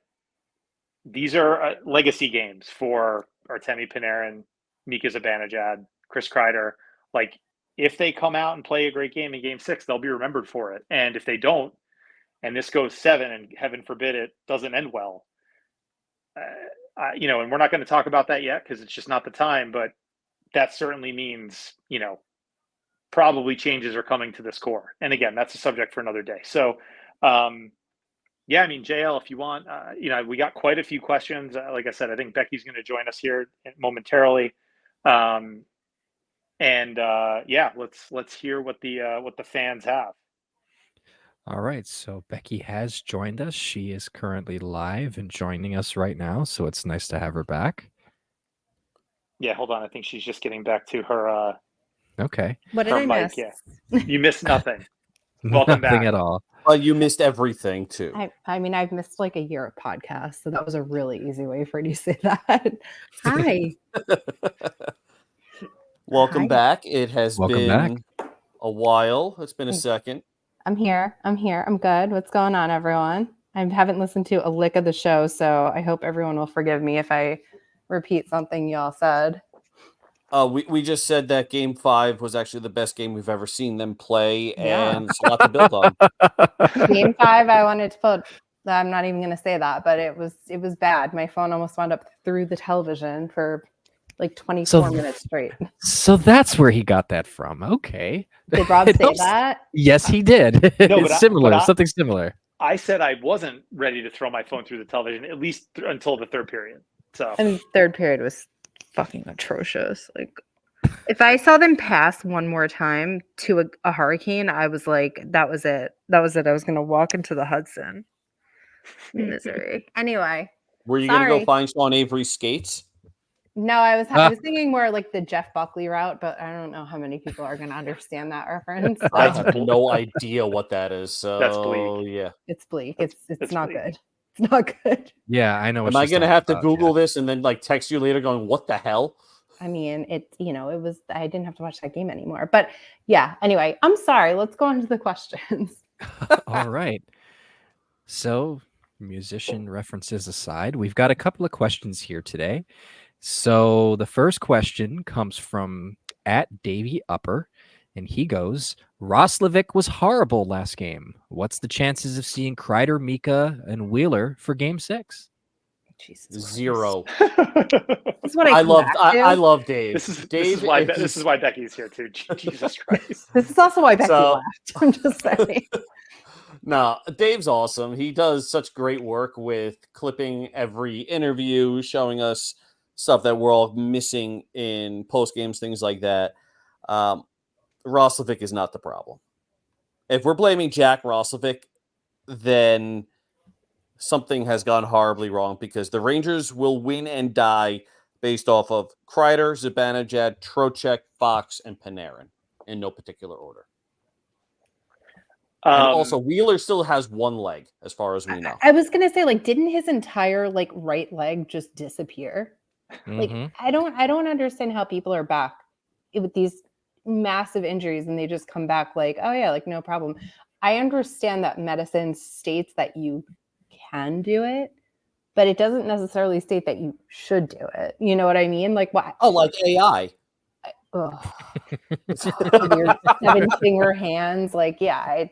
these are legacy games for Artemi Panarin, Mika Zibanejad, Chris Kreider. Like, if they come out and play a great game in Game 6, they'll be remembered for it. And if they don't, and this goes 7, and heaven forbid it doesn't end well, and we're not going to talk about that yet because it's just not the time. But that certainly means, probably changes are coming to this core. And again, that's a subject for another day. So, yeah, I mein, JL, if you want, we got quite a few questions. Like I said, I think Becky's going to join us here momentarily. Yeah, let's hear what the fans have. All right, so Becky has joined us. She is currently live and joining us right now, so it's nice to have her back. Yeah, hold on. I think she's just getting back to her. Okay. What did I miss? Yeah, you missed nothing. Welcome Nothing back. at all. Well, you missed everything too. I mean, I've missed like a year of podcasts, so that was a really easy way for you to say that. Hi. Welcome back. It has been a while. It's been a second. I'm here. I'm good. What's going on, everyone? I haven't listened to a lick of the show, so I hope everyone will forgive me if I repeat something y'all said. We just said that Game 5 was actually the best game we've ever seen them play, and it's a lot to build on. Game 5, I wanted to put. I'm not even going to say that, but it was bad. My phone almost wound up through the television for like 24 minutes straight. So that's where he got that from. Okay. Did Rob say that? Yes, he did. No, it's similar, something similar. I said I wasn't ready to throw my phone through the television, at least until the third period. So, and third period was fucking atrocious. Like, if I saw them pass one more time to a hurricane, I was like, that was it. I was going to walk into the Hudson. Misery. Anyway. Were you going to go find Sean Avery's skates? No, I was thinking more like the Jeff Buckley route, but I don't know how many people are going to understand that reference. I So have no idea what that is. So That's bleak. yeah. it's bleak. That's It's not bleak. good. It's not good. Yeah, I know. What Am I she's going to talking have to about, Google yeah. this and then like text you later going, what the hell? I mean, it was I didn't have to watch that game anymore. But yeah, anyway, I'm sorry. Let's go on to the questions. All right. So, musician references aside, we've got a couple of questions here today. So, the first question comes from @DavyUpper, and he goes, Roslovic was horrible last game. What's the chances of seeing Kreider, Mika, and Wheeler for Game 6? Jesus Christ. 0. This is what I come love back to. I love Dave. This is Dave why is- this is why Becky's here too. Jesus Christ. This is also why Becky So- left. I'm just saying. No, Dave's awesome. He does such great work with clipping every interview, showing us stuff that we're all missing in post games, things like that. Roslovic is not the problem. If we're blaming Jack Roslovic, then something has gone horribly wrong because the Rangers will win and die based off of Kreider, Zibanejad, Trocheck, Fox, and Panarin in no particular order. And also, Wheeler still has one leg, as far as we know. I was gonna say, like, didn't his entire like right leg just disappear? Like, Mhm. I don't understand how people are back with these massive injuries and they just come back like, oh yeah, like no problem. I understand that medicine states that you can do it, but it doesn't necessarily state that you should do it. You know what I mean? Like what? Oh, like AI. Ugh. Weird 7-finger hands. Like, yeah,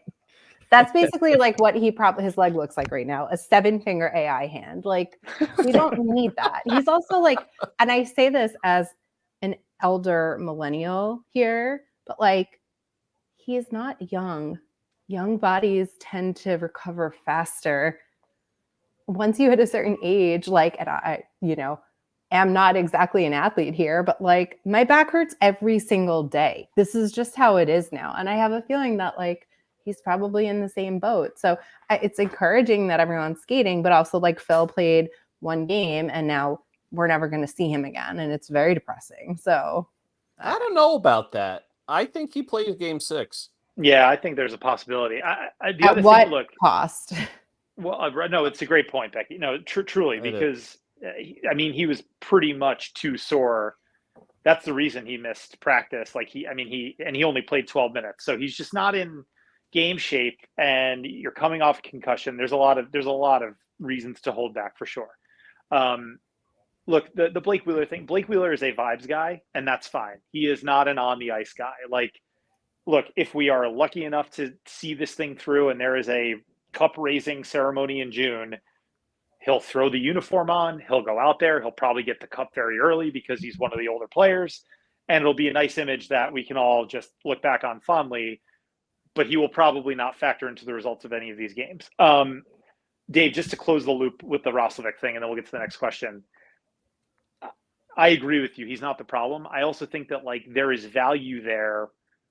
that's basically like what his leg looks like right now, a 7-finger AI hand. Like, we don't need that. He's also like, and I say this as an elder millennial here, but like, he is not young. Young bodies tend to recover faster. Once you hit a certain age, like, and I, am not exactly an athlete here, but like, my back hurts every single day. This is just how it is now. And I have a feeling that like, he's probably in the same boat. So it's encouraging that everyone's skating, but also like Phil played one game and now we're never going to see him again. And it's very depressing. So I don't know about that. I think he plays Game 6. Yeah, I think there's a possibility. The at other what thing, look, cost? well, no, it's a great point, Becky. No, truly, It is. because I mean, he was pretty much too sore. That's the reason he missed practice. Like he only played 12 minutes, so he's just not in game shape. And you're coming off concussion. There's a lot of reasons to hold back for sure. Look, the Blake Wheeler thing. Blake Wheeler is a vibes guy, and that's fine. He is not an on the ice guy. Like, look, if we are lucky enough to see this thing through, and there is a cup raising ceremony in June, he'll throw the uniform on, he'll go out there, he'll probably get the cup very early because he's one of the older players, and it'll be a nice image that we can all just look back on fondly, but he will probably not factor into the results of any of these games. Dave, just to close the loop with the Roslovic thing, and then we'll get to the next question. I agree with you. He's not the problem. I also think that like there is value there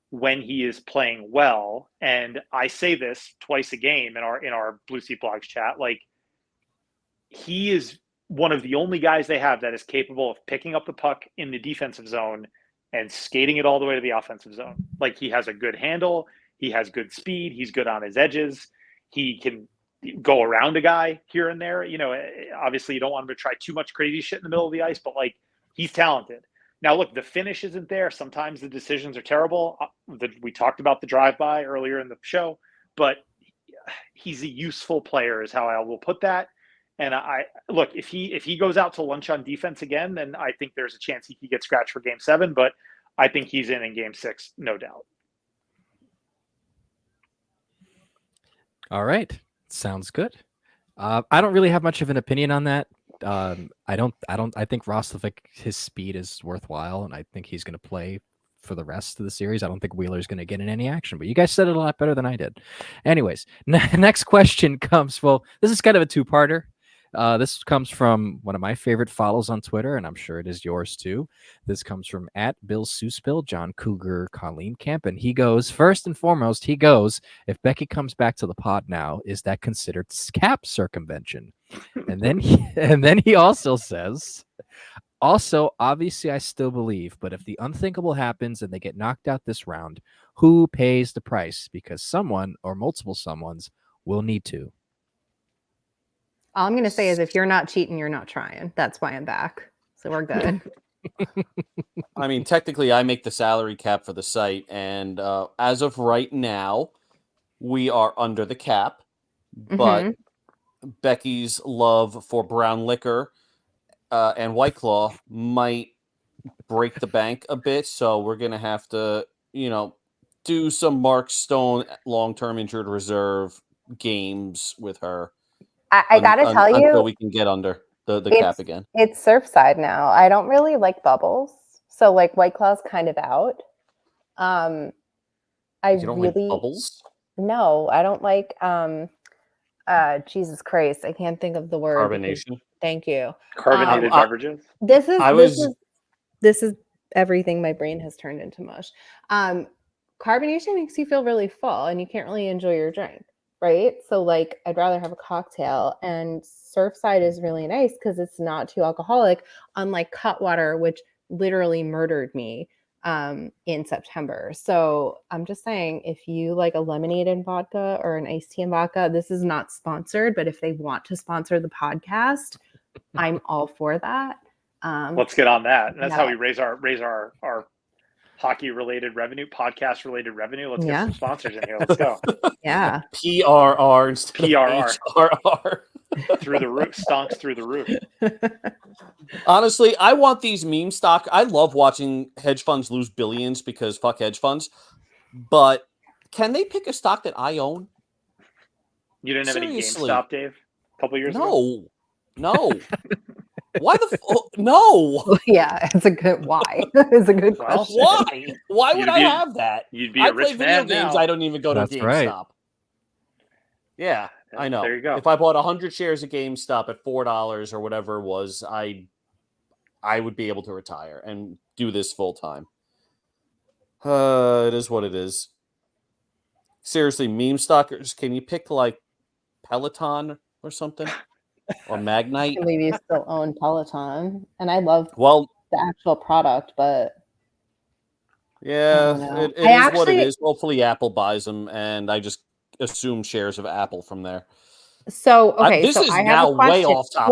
when he is playing well, and I say this twice a game in our Blue Seat Blogs chat, like he is one of the only guys they have that is capable of picking up the puck in the defensive zone and skating it all the way to the offensive zone. Like he has a good handle, he has good speed, he's good on his edges, he can go around a guy here and there. Obviously you don't want him to try too much crazy shit in the middle of the ice, but like he's talented. Now, look, the finish isn't there. Sometimes the decisions are terrible. We talked about the drive-by earlier in the show, but he's a useful player is how I will put that. And look, if he goes out to lunch on defense again, then I think there's a chance he could get scratched for Game 7, but I think he's in Game 6, no doubt. All right. Sounds good. I don't really have much of an opinion on that. I think Roslovic, his speed is worthwhile, and I think he's going to play for the rest of the series. I don't think Wheeler's going to get in any action, but you guys said it a lot better than I did. Anyways, next question comes, well, this is kind of a two-parter. This comes from one of my favorite follows on Twitter, and I'm sure it is yours too. This comes from @BillSuspill, John Cougar, Colleen Camp, and he goes, first and foremost, if Becky comes back to the pod now, is that considered cap circumvention? And then he also says, Also, obviously, I still believe, but if the unthinkable happens and they get knocked out this round, who pays the price? Because someone or multiple someones will need to. All I'm going to say is if you're not cheating, you're not trying. That's why I'm back. So we're good. I mean, technically, I make the salary cap for the site, and as of right now, we are under the cap. But Mhm. Becky's love for brown liquor and White Claw might break the bank a bit, so we're gonna have to, do some Mark Stone long-term injured reserve games with her I got to tell until you, we can get under the cap it's again. it's Surfside now. I don't really like bubbles, so like White Claw's kind of out. I You don't like really bubbles? no, I don't like Jesus Christ, I can't think of the word. Carbonation? Thank you. Carbonated I- beverages. This is I this was- is this is everything my brain has turned into mush. Carbonation makes you feel really full and you can't really enjoy your drink, right? So like I'd rather have a cocktail, and Surfside is really nice because it's not too alcoholic, unlike Cutwater, which literally murdered me in September. So I'm just saying, if you like a lemonade and vodka or an iced tea and vodka, this is not sponsored, but if they want to sponsor the podcast, I'm all for that. Let's get on that. And that's how Yeah. we raise our hockey related revenue, podcast related revenue. Let's get Yeah. some sponsors in here. Let's go. Yeah. PRR instead PRR. of HRR. Through the roof, stonks through the roof. Honestly, I want these meme stock. I love watching hedge funds lose billions because fuck hedge funds. But can they pick a stock that I own? You didn't have Seriously. any GameStop, Dave, a couple years ago? No. Why the no? Yeah, it's a good why. It's a good Well, question. Why? Why would You'd I be- have that? You'd be I a play rich video man games. now. I don't even go to That's GameStop. right. Yeah, I know. There you go. If I bought 100 shares of GameStop at $4 or whatever it was, I would be able to retire and do this full time. It is what it is. Seriously, meme stalkers, can you pick like Peloton or something? Or I Magnite? can't believe you still own Peloton. And I love Well, the actual product, but yeah, don't know. it I is what it actually- is. Hopefully Apple buys them, and I just assume shares of Apple from there. so okay, This so is I have now a question. way off topic.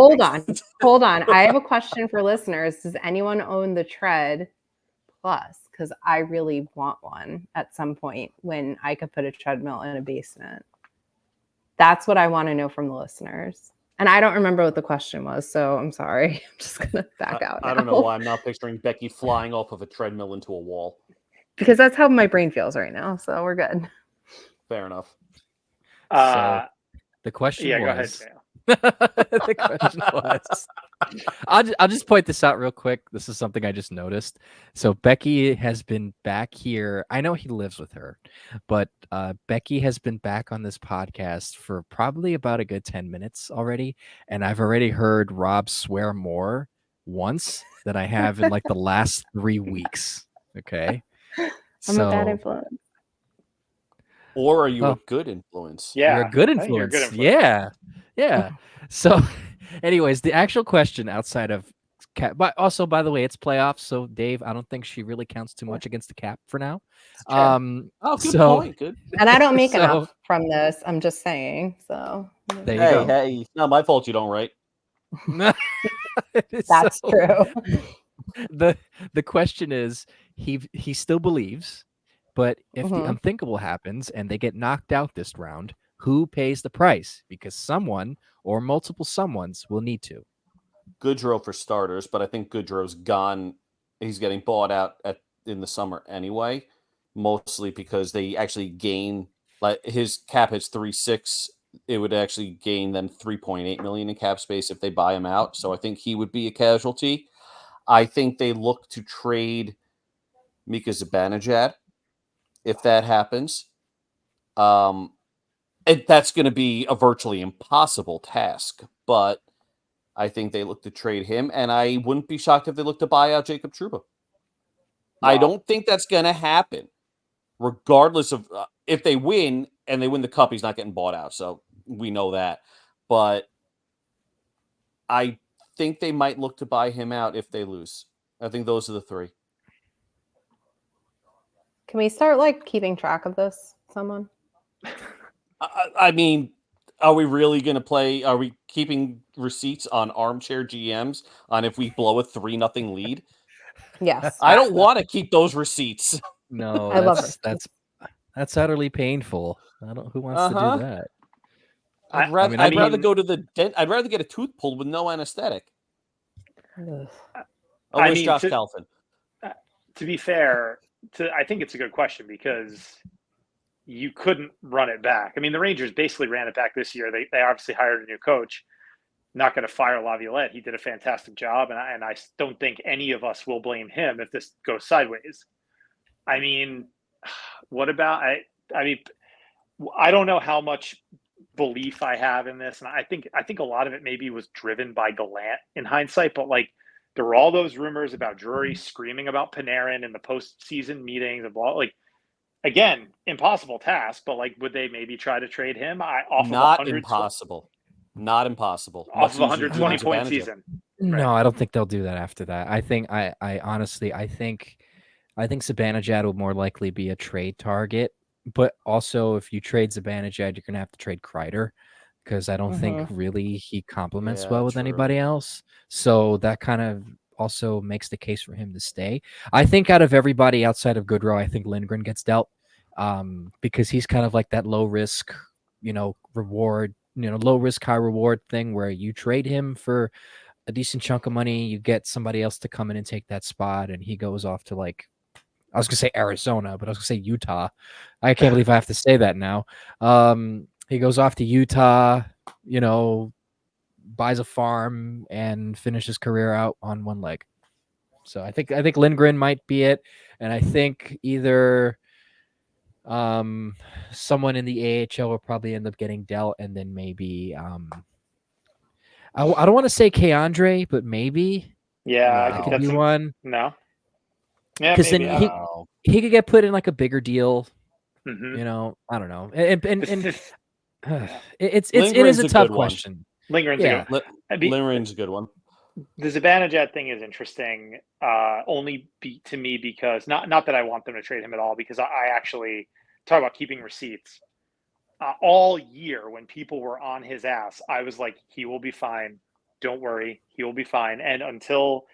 Hold on. I have a question for listeners. Does anyone own the Tread Plus? Because I really want one at some point when I could put a treadmill in a basement. That's what I want to know from the listeners. And I don't remember what the question was, so I'm sorry. I'm just gonna back out. I don't know why I'm not picturing Becky flying off of a treadmill into a wall. Because that's how my brain feels right now. So we're good. Fair enough. So the question Yeah, go ahead, was. Dale. The question was. I'll just point this out real quick. This is something I just noticed. So Becky has been back here. I know he lives with her, but Becky has been back on this podcast for probably about a good 10 minutes already, and I've already heard Rob swear more once than I have in like the last 3 weeks. Okay, I'm a bad influence. Or are you Oh. a good influence? Yeah, You're a good I think you're a influence. good influence. Yeah. So, anyways, the actual question outside of cap, but also, by the way, it's playoffs. So, Dave, I don't think she really counts too much against the cap for now. It's true. Oh, good so- point. Good. And I don't make So- enough from this. I'm just saying. So There you Hey, go. hey, it's not my fault you don't write. that's So, true. the question is, he still believes, but if the Mhm. unthinkable happens and they get knocked out this round, who pays the price? Because someone or multiple someones will need to. Goodrow for starters, but I think Goodrow's gone. He's getting bought out in the summer anyway, mostly because they actually gain, like his cap hits 3.6. It would actually gain them 3.8 million in cap space if they buy him out. So I think he would be a casualty. I think they look to trade Mika Zibanejad if that happens. That's going to be a virtually impossible task, but I think they look to trade him, and I wouldn't be shocked if they look to buy out Jacob Trouba. I Wow. don't think that's going to happen, regardless of if they win and they win the cup. He's not getting bought out, so we know that. But I think they might look to buy him out if they lose. I think those are the three. Can we start like keeping track of this? Someone? I mean, are we really going to play? Are we keeping receipts on armchair GMs on if we blow a 3-0 lead? Yes. I don't want to keep those receipts. No, I love that's utterly painful. I don't. Who wants to do that? I'd rather I mean, rather go to the dent. I'd rather get a tooth pulled with no anesthetic. Ugh. I wish Josh Calvin. To be fair, I think it's a good question because you couldn't run it back. I mean, the Rangers basically ran it back this year. They obviously hired a new coach. Not going to fire Laviolette. He did a fantastic job, and I don't think any of us will blame him if this goes sideways. I mean, what about I mean, I don't know how much belief I have in this, and I think a lot of it maybe was driven by Gallant in hindsight, but like there were all those rumors about Drury screaming about Panarin in the postseason meetings and blah. Like again, impossible task, but like would they maybe try to trade him Not impossible. Not impossible. Off of 120 point season. No, I don't think they'll do that after that. I think I honestly I think Zibanejad will more likely be a trade target. But also, if you trade Zibanejad, you're gonna have to trade Kreider because I don't think really he complements well with anybody else. So that kind of also makes the case for him to stay. I think out of everybody outside of Goodrow, I think Lindgren gets dealt because he's kind of like that low risk, reward, low risk, high reward thing where you trade him for a decent chunk of money, you get somebody else to come in and take that spot, and he goes off to like, I was going to say Arizona, but I was going to say Utah. I can't believe I have to say that now. He goes off to Utah, buys a farm and finishes his career out on one leg. So I think Lindgren might be it. And I think either someone in the AHL will probably end up getting dealt, and then maybe I don't want to say Keandre, but maybe Yeah, it could be one. No. Yeah, because then he could get put in like a bigger deal. Mm-hmm. I don't know. And it is a tough question. Lindgren's a good one. Lindgren's a good one. The Zibanejad thing is interesting, only to me because not that I want them to trade him at all, because I actually talk about keeping receipts. All year when people were on his ass, I was like, he will be fine. Don't worry, he will be fine. And until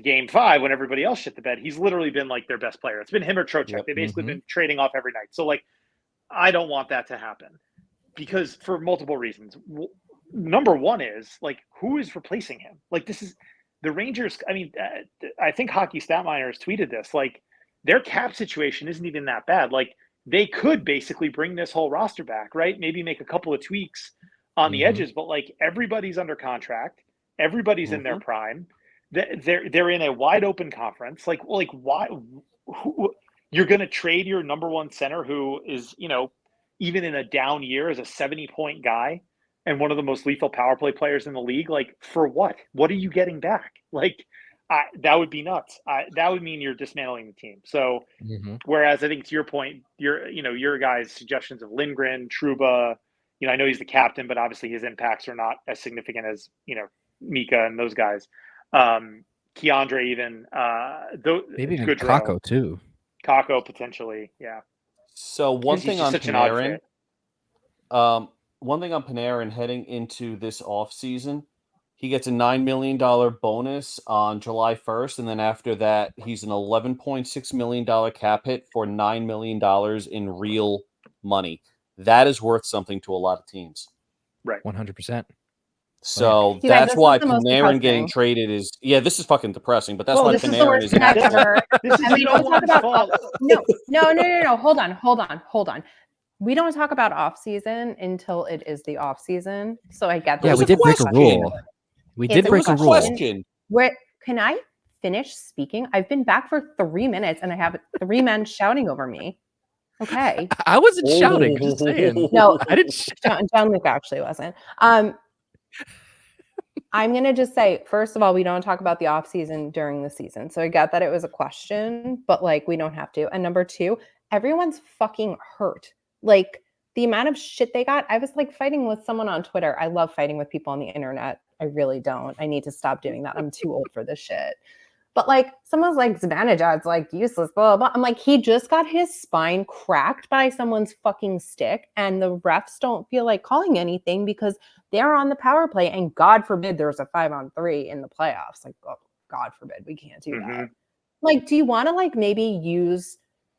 Game 5, when everybody else shit the bed, he's literally been like their best player. It's been him or Trocheck. Yep. They've basically been trading off every night. So like, I don't want that to happen because for multiple reasons. Number one is like, who is replacing him? Like, this is the Rangers. I mean, I think Hockey Statminer has tweeted this. Like, their cap situation isn't even that bad. Like, they could basically bring this whole roster back, right? Maybe make a couple of tweaks on the edges, but like everybody's under contract, everybody's in their prime. They're in a wide open conference. Like why? You're going to trade your number one center, who is even in a down year, is a 70-point guy and one of the most lethal power play players in the league. Like, for what? What are you getting back? Like, that would be nuts. That would mean you're dismantling the team. So, whereas I think to your point, your guys' suggestions of Lindgren, Trouba, I know he's the captain, but obviously his impacts are not as significant as Mika and those guys. Keandre even, maybe even Kakko too. Kakko potentially, yeah. So one thing on Panarin, heading into this offseason, he gets a $9 million bonus on July 1st, and then after that, he's an $11.6 million cap hit for $9 million in real money. That is worth something to a lot of teams. Right. 100%. So that's why Panarin getting traded is, this is fucking depressing, but that's why Panarin is ever. We don't talk about no. Hold on. We don't talk about off season until it is the off season. So I get that. Yeah, we did break a rule. We did break a rule. Question. Can I finish speaking? I've been back for 3 minutes and I have 3 men shouting over me. Okay. I wasn't shouting. Just saying. No, I didn't. John Luke actually wasn't. I'm going to just say, first of all, we don't talk about the off season during the season. So I get that it was a question, but like, we don't have to. And number two, everyone's fucking hurt. Like, the amount of shit they got. I was like fighting with someone on Twitter. I love fighting with people on the internet. I really don't. I need to stop doing that. I'm too old for this shit. But like someone's like Zibanejad's like useless, blah, blah, blah. I'm like, he just got his spine cracked by someone's fucking stick, and the refs don't feel like calling anything because they're on the power play. And God forbid there's a 5-on-3 in the playoffs. Like, oh, God forbid we can't do that. Like, do you want to like maybe use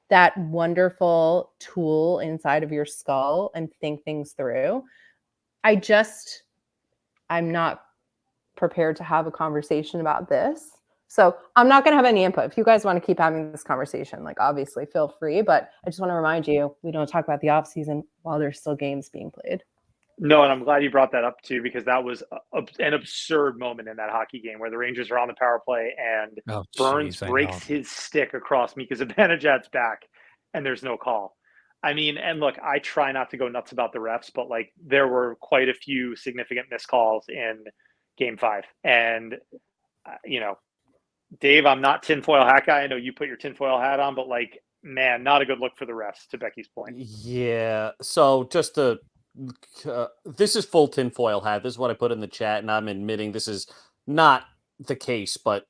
that wonderful tool inside of your skull and think things through? I'm not prepared to have a conversation about this. So I'm not going to have any input. If you guys want to keep having this conversation, like obviously feel free, but I just want to remind you, we don't talk about the off season while there's still games being played. No, and I'm glad you brought that up too, because that was an absurd moment in that hockey game where the Rangers are on the power play and Burns breaks his stick across Mika Zibanejad's back, and there's no call. I mean, and look, I try not to go nuts about the refs, but like there were quite a few significant missed calls in Game 5, and you know, Dave, I'm not tinfoil hat guy. I know you put your tinfoil hat on, but like, man, not a good look for the refs. To Becky's point. Yeah. So just to. This is full tinfoil hat. This is what I put in the chat, and I'm admitting this is not the case. But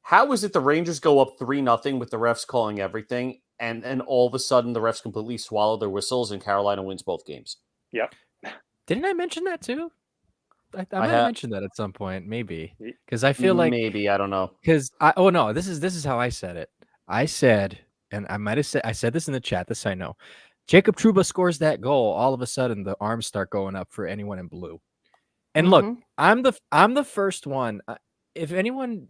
how is it the Rangers go up 3-0 with the refs calling everything, and all of a sudden the refs completely swallow their whistles and Carolina wins both games? Yep. Didn't I mention that too? I might have mentioned that at some point, maybe, because I feel like maybe I don't know. Because this is how I said it. I said, and I said this in the chat. This I know. Jacob Trouba scores that goal. All of a sudden, the arms start going up for anyone in blue. And look, I'm the first one. If anyone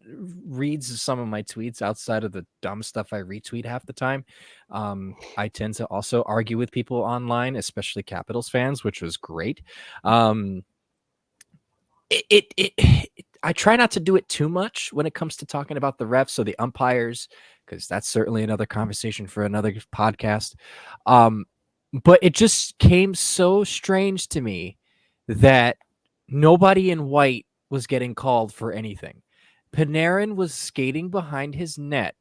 reads some of my tweets outside of the dumb stuff I retweet half the time, I tend to also argue with people online, especially Capitals fans, which was great. I try not to do it too much when it comes to talking about the refs or the umpires, because that's certainly another conversation for another podcast. But it just came so strange to me that nobody in white was getting called for anything. Panarin was skating behind his net,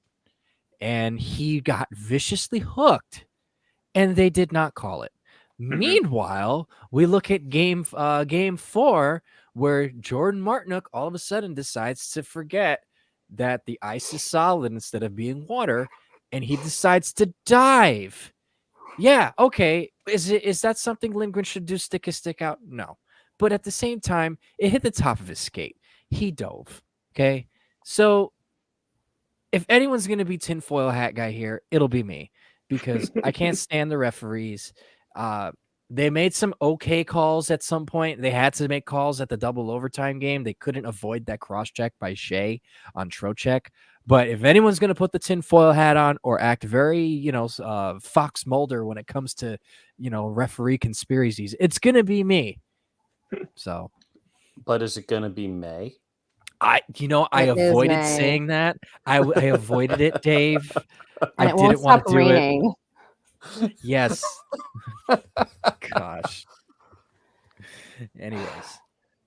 and he got viciously hooked, and they did not call it. Meanwhile, we look at game 4, where Jordan Martinook all of a sudden decides to forget that the ice is solid instead of being water, and he decides to dive. Yeah, okay. Is that something Lindgren should do? Stick his stick out? No. But at the same time, it hit the top of his skate. He dove. Okay. So if anyone's going to be tinfoil hat guy here, it'll be me, because I can't stand the referees. They made some okay calls at some point. They had to make calls at the double overtime game. They couldn't avoid that cross check by Shea on Trocheck. But if anyone's going to put the tinfoil hat on or act very, Fox Mulder when it comes to, referee conspiracies, it's going to be me. So, but is it going to be May? I avoided saying that. I avoided it, Dave. And I didn't want to do raining. It. Yes. Gosh. Anyways.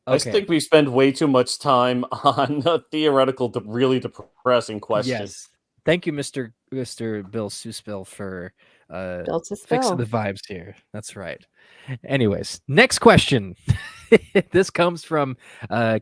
Okay. I think we spend way too much time on a theoretical, really depressing question. Yes. Thank you, Mr. Bill Suspill, for fixing the vibes here. That's right. Anyways, next question. This comes from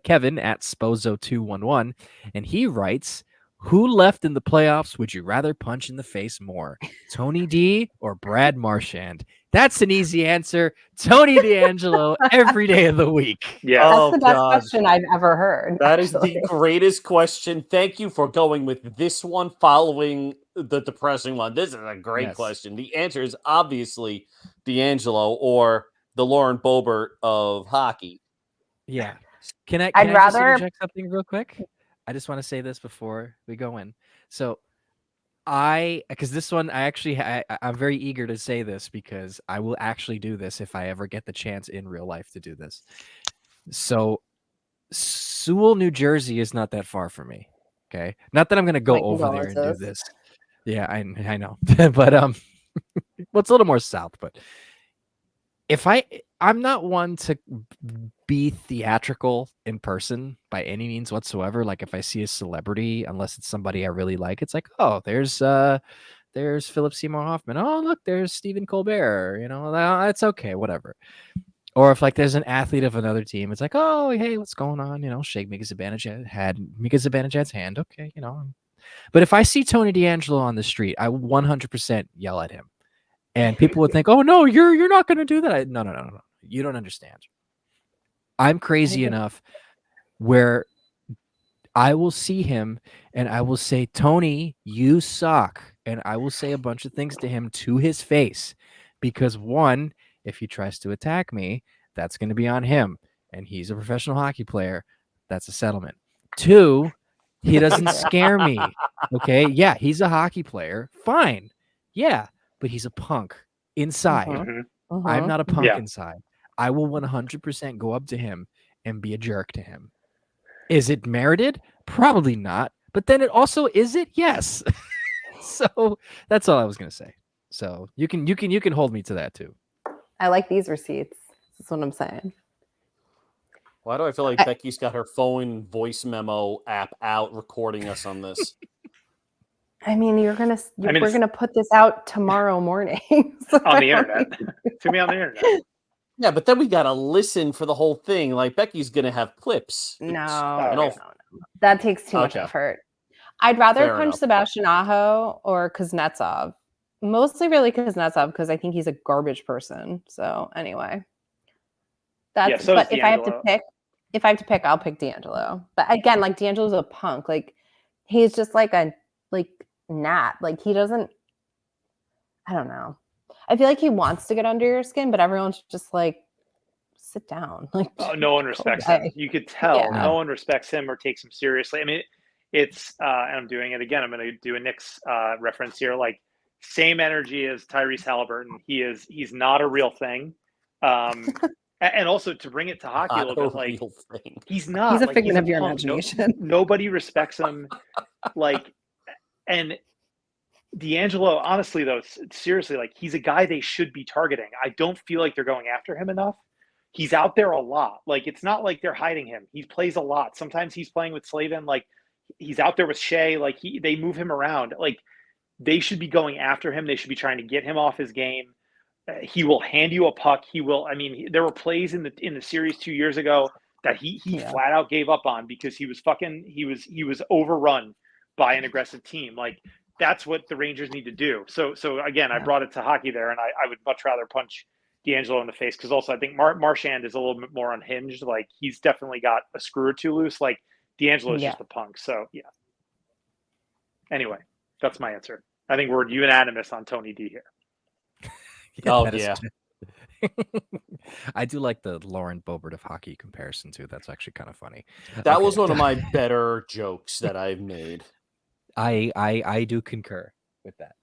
Kevin at Spozo211, and he writes, who left in the playoffs would you rather punch in the face more, Tony D or Brad Marchand? That's an easy answer. Tony D'Angelo every day of the week. Yeah, that's the best question I've ever heard. That is the greatest question. Thank you for going with this one following the depressing one. This is a great question. The answer is obviously D'Angelo, or the Lauren Boebert of hockey. Yeah. Can I just interject something real quick? I just want to say this before we go in. So because this one, I'm very eager to say this, because I will actually do this if I ever get the chance in real life to do this. So Sewell, New Jersey is not that far from me. Okay. Not that I'm going to go over there and do this. Yeah, I know. But, well, it's a little more south, but I'm not one to be theatrical in person by any means whatsoever. Like if I see a celebrity, unless it's somebody I really like, it's like, oh, there's Philip Seymour Hoffman. Oh, look, there's Stephen Colbert. It's okay, whatever. Or if like there's an athlete of another team, it's like, oh, hey, what's going on? Shake Mika Zibanejad's hand. Okay, But if I see Tony D'Angelo on the street, I 100% yell at him, and people would think, oh no, you're not going to do that. No. You don't understand. I'm crazy enough where I will see him and I will say, Tony, you suck. And I will say a bunch of things to him to his face because one, if he tries to attack me, that's going to be on him. And he's a professional hockey player. That's a settlement. Two, he doesn't scare me. Okay. Yeah. He's a hockey player. Fine. Yeah. But he's a punk inside. I'm not a punk inside. I will 100% go up to him and be a jerk to him. Is it merited? Probably not. But then it also is it? Yes. So that's all I was gonna say. So you can hold me to that too. I like these receipts. That's what I'm saying. Why do I feel like Becky's got her phone voice memo app out recording us on this? I mean, we're gonna put this out tomorrow morning. So on the internet. To me on the internet. Yeah, but then we gotta listen for the whole thing. Like Becky's gonna have clips. No. That takes too much effort. I'd rather punch Sebastian Aho or Kuznetsov. Mostly really Kuznetsov because I think he's a garbage person. So anyway. But if I have to pick, I'll pick D'Angelo. But again, like D'Angelo's a punk. Like he's just like a gnat. Like he doesn't, I don't know. I feel like he wants to get under your skin, but everyone's just like, sit down. Like, no one respects him. You could tell no one respects him or takes him seriously. I mean, it's and I'm doing it again. I'm going to do a Knicks reference here. Like same energy as Tyrese Halliburton. He's not a real thing. And also to bring it to hockey a little bit, like he's not. He's a figment of your imagination. Nobody respects him. Like, and D'Angelo, honestly though, seriously, like he's a guy they should be targeting. I don't feel like they're going after him enough. He's out there a lot. Like it's not like they're hiding him. He plays a lot. Sometimes he's playing with Slavin. Like he's out there with Shea. Like they move him around. Like they should be going after him. They should be trying to get him off his game. He will hand you a puck. He will. I mean, there were plays in the series 2 years ago that he flat out gave up on because he was overrun by an aggressive team. Like that's what the Rangers need to do. So again, I brought it to hockey there, and I would much rather punch D'Angelo in the face because also I think Marchand is a little bit more unhinged. Like he's definitely got a screw or two loose. Like D'Angelo is just a punk. So yeah. Anyway, that's my answer. I think we're unanimous on Tony D here. I do like the Lauren Boebert of hockey comparison too. That's actually kind of funny. That was one of my better jokes that I've made. I do concur with that.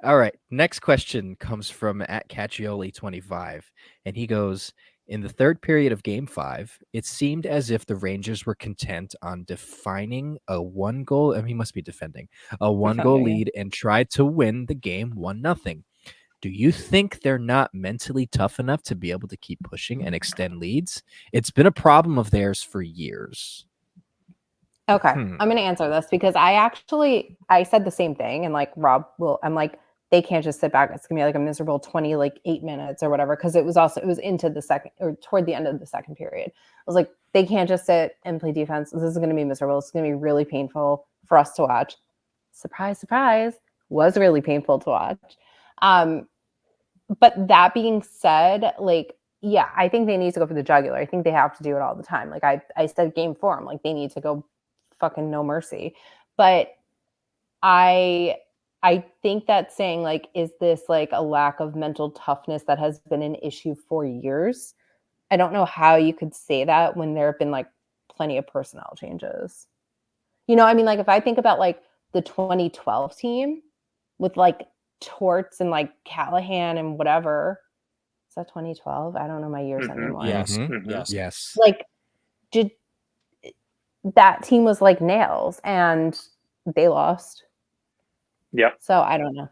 All right. Next question comes from @Caccioli25, and he goes, in the third period of Game 5, it seemed as if the Rangers were content on defining a one-goal. He must be defending a one-goal lead and tried to win the game 1-0. Do you think they're not mentally tough enough to be able to keep pushing and extend leads? It's been a problem of theirs for years. Okay. I'm going to answer this because I said the same thing. And like I'm like, they can't just sit back. It's going to be like a miserable 8 minutes or whatever. Cause it was into the second or toward the end of the second period. I was like, they can't just sit and play defense. This is going to be miserable. It's going to be really painful for us to watch. Surprise, surprise. Was really painful to watch. But that being said, I think they need to go for the jugular. I think they have to do it all the time. Like I said, game 4, I'm like, they need to go fucking no mercy. But I think that saying is this a lack of mental toughness that has been an issue for years? I don't know how you could say that when there have been plenty of personnel changes. I mean, if I think about the 2012 team with Torts and Callahan and whatever. Is that 2012? I don't know my years anymore. Yes. Yes. That team was nails and they lost. Yeah. So I don't know.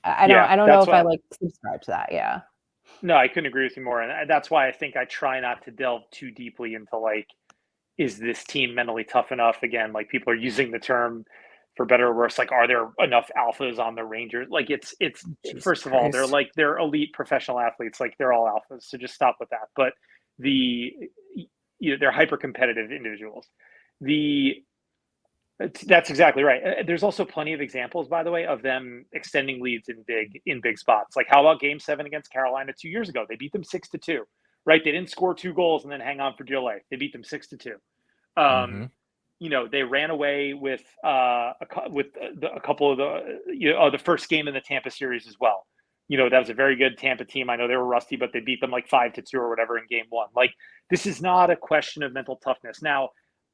I don't know if I subscribe to that. Yeah. No, I couldn't agree with you more. And that's why I think I try not to delve too deeply into is this team mentally tough enough? Again, people are using the term for better or worse. Like, are there enough alphas on the Rangers? Like, it's Jesus first of all, Christ. they're elite professional athletes. Like, they're all alphas. So just stop with that. But they're hyper competitive individuals. That's exactly right. There's also plenty of examples, by the way, of them extending leads in big spots. Like, how about Game 7 against Carolina 2 years ago? They beat them 6-2. Right? They didn't score 2 goals and then hang on for dear life. They beat them 6-2. They ran away with a couple of the first game in the Tampa series as well. That was a very good Tampa team. I know they were rusty, but they beat them like 5-2 or whatever in game 1. Like, this is not a question of mental toughness. Now,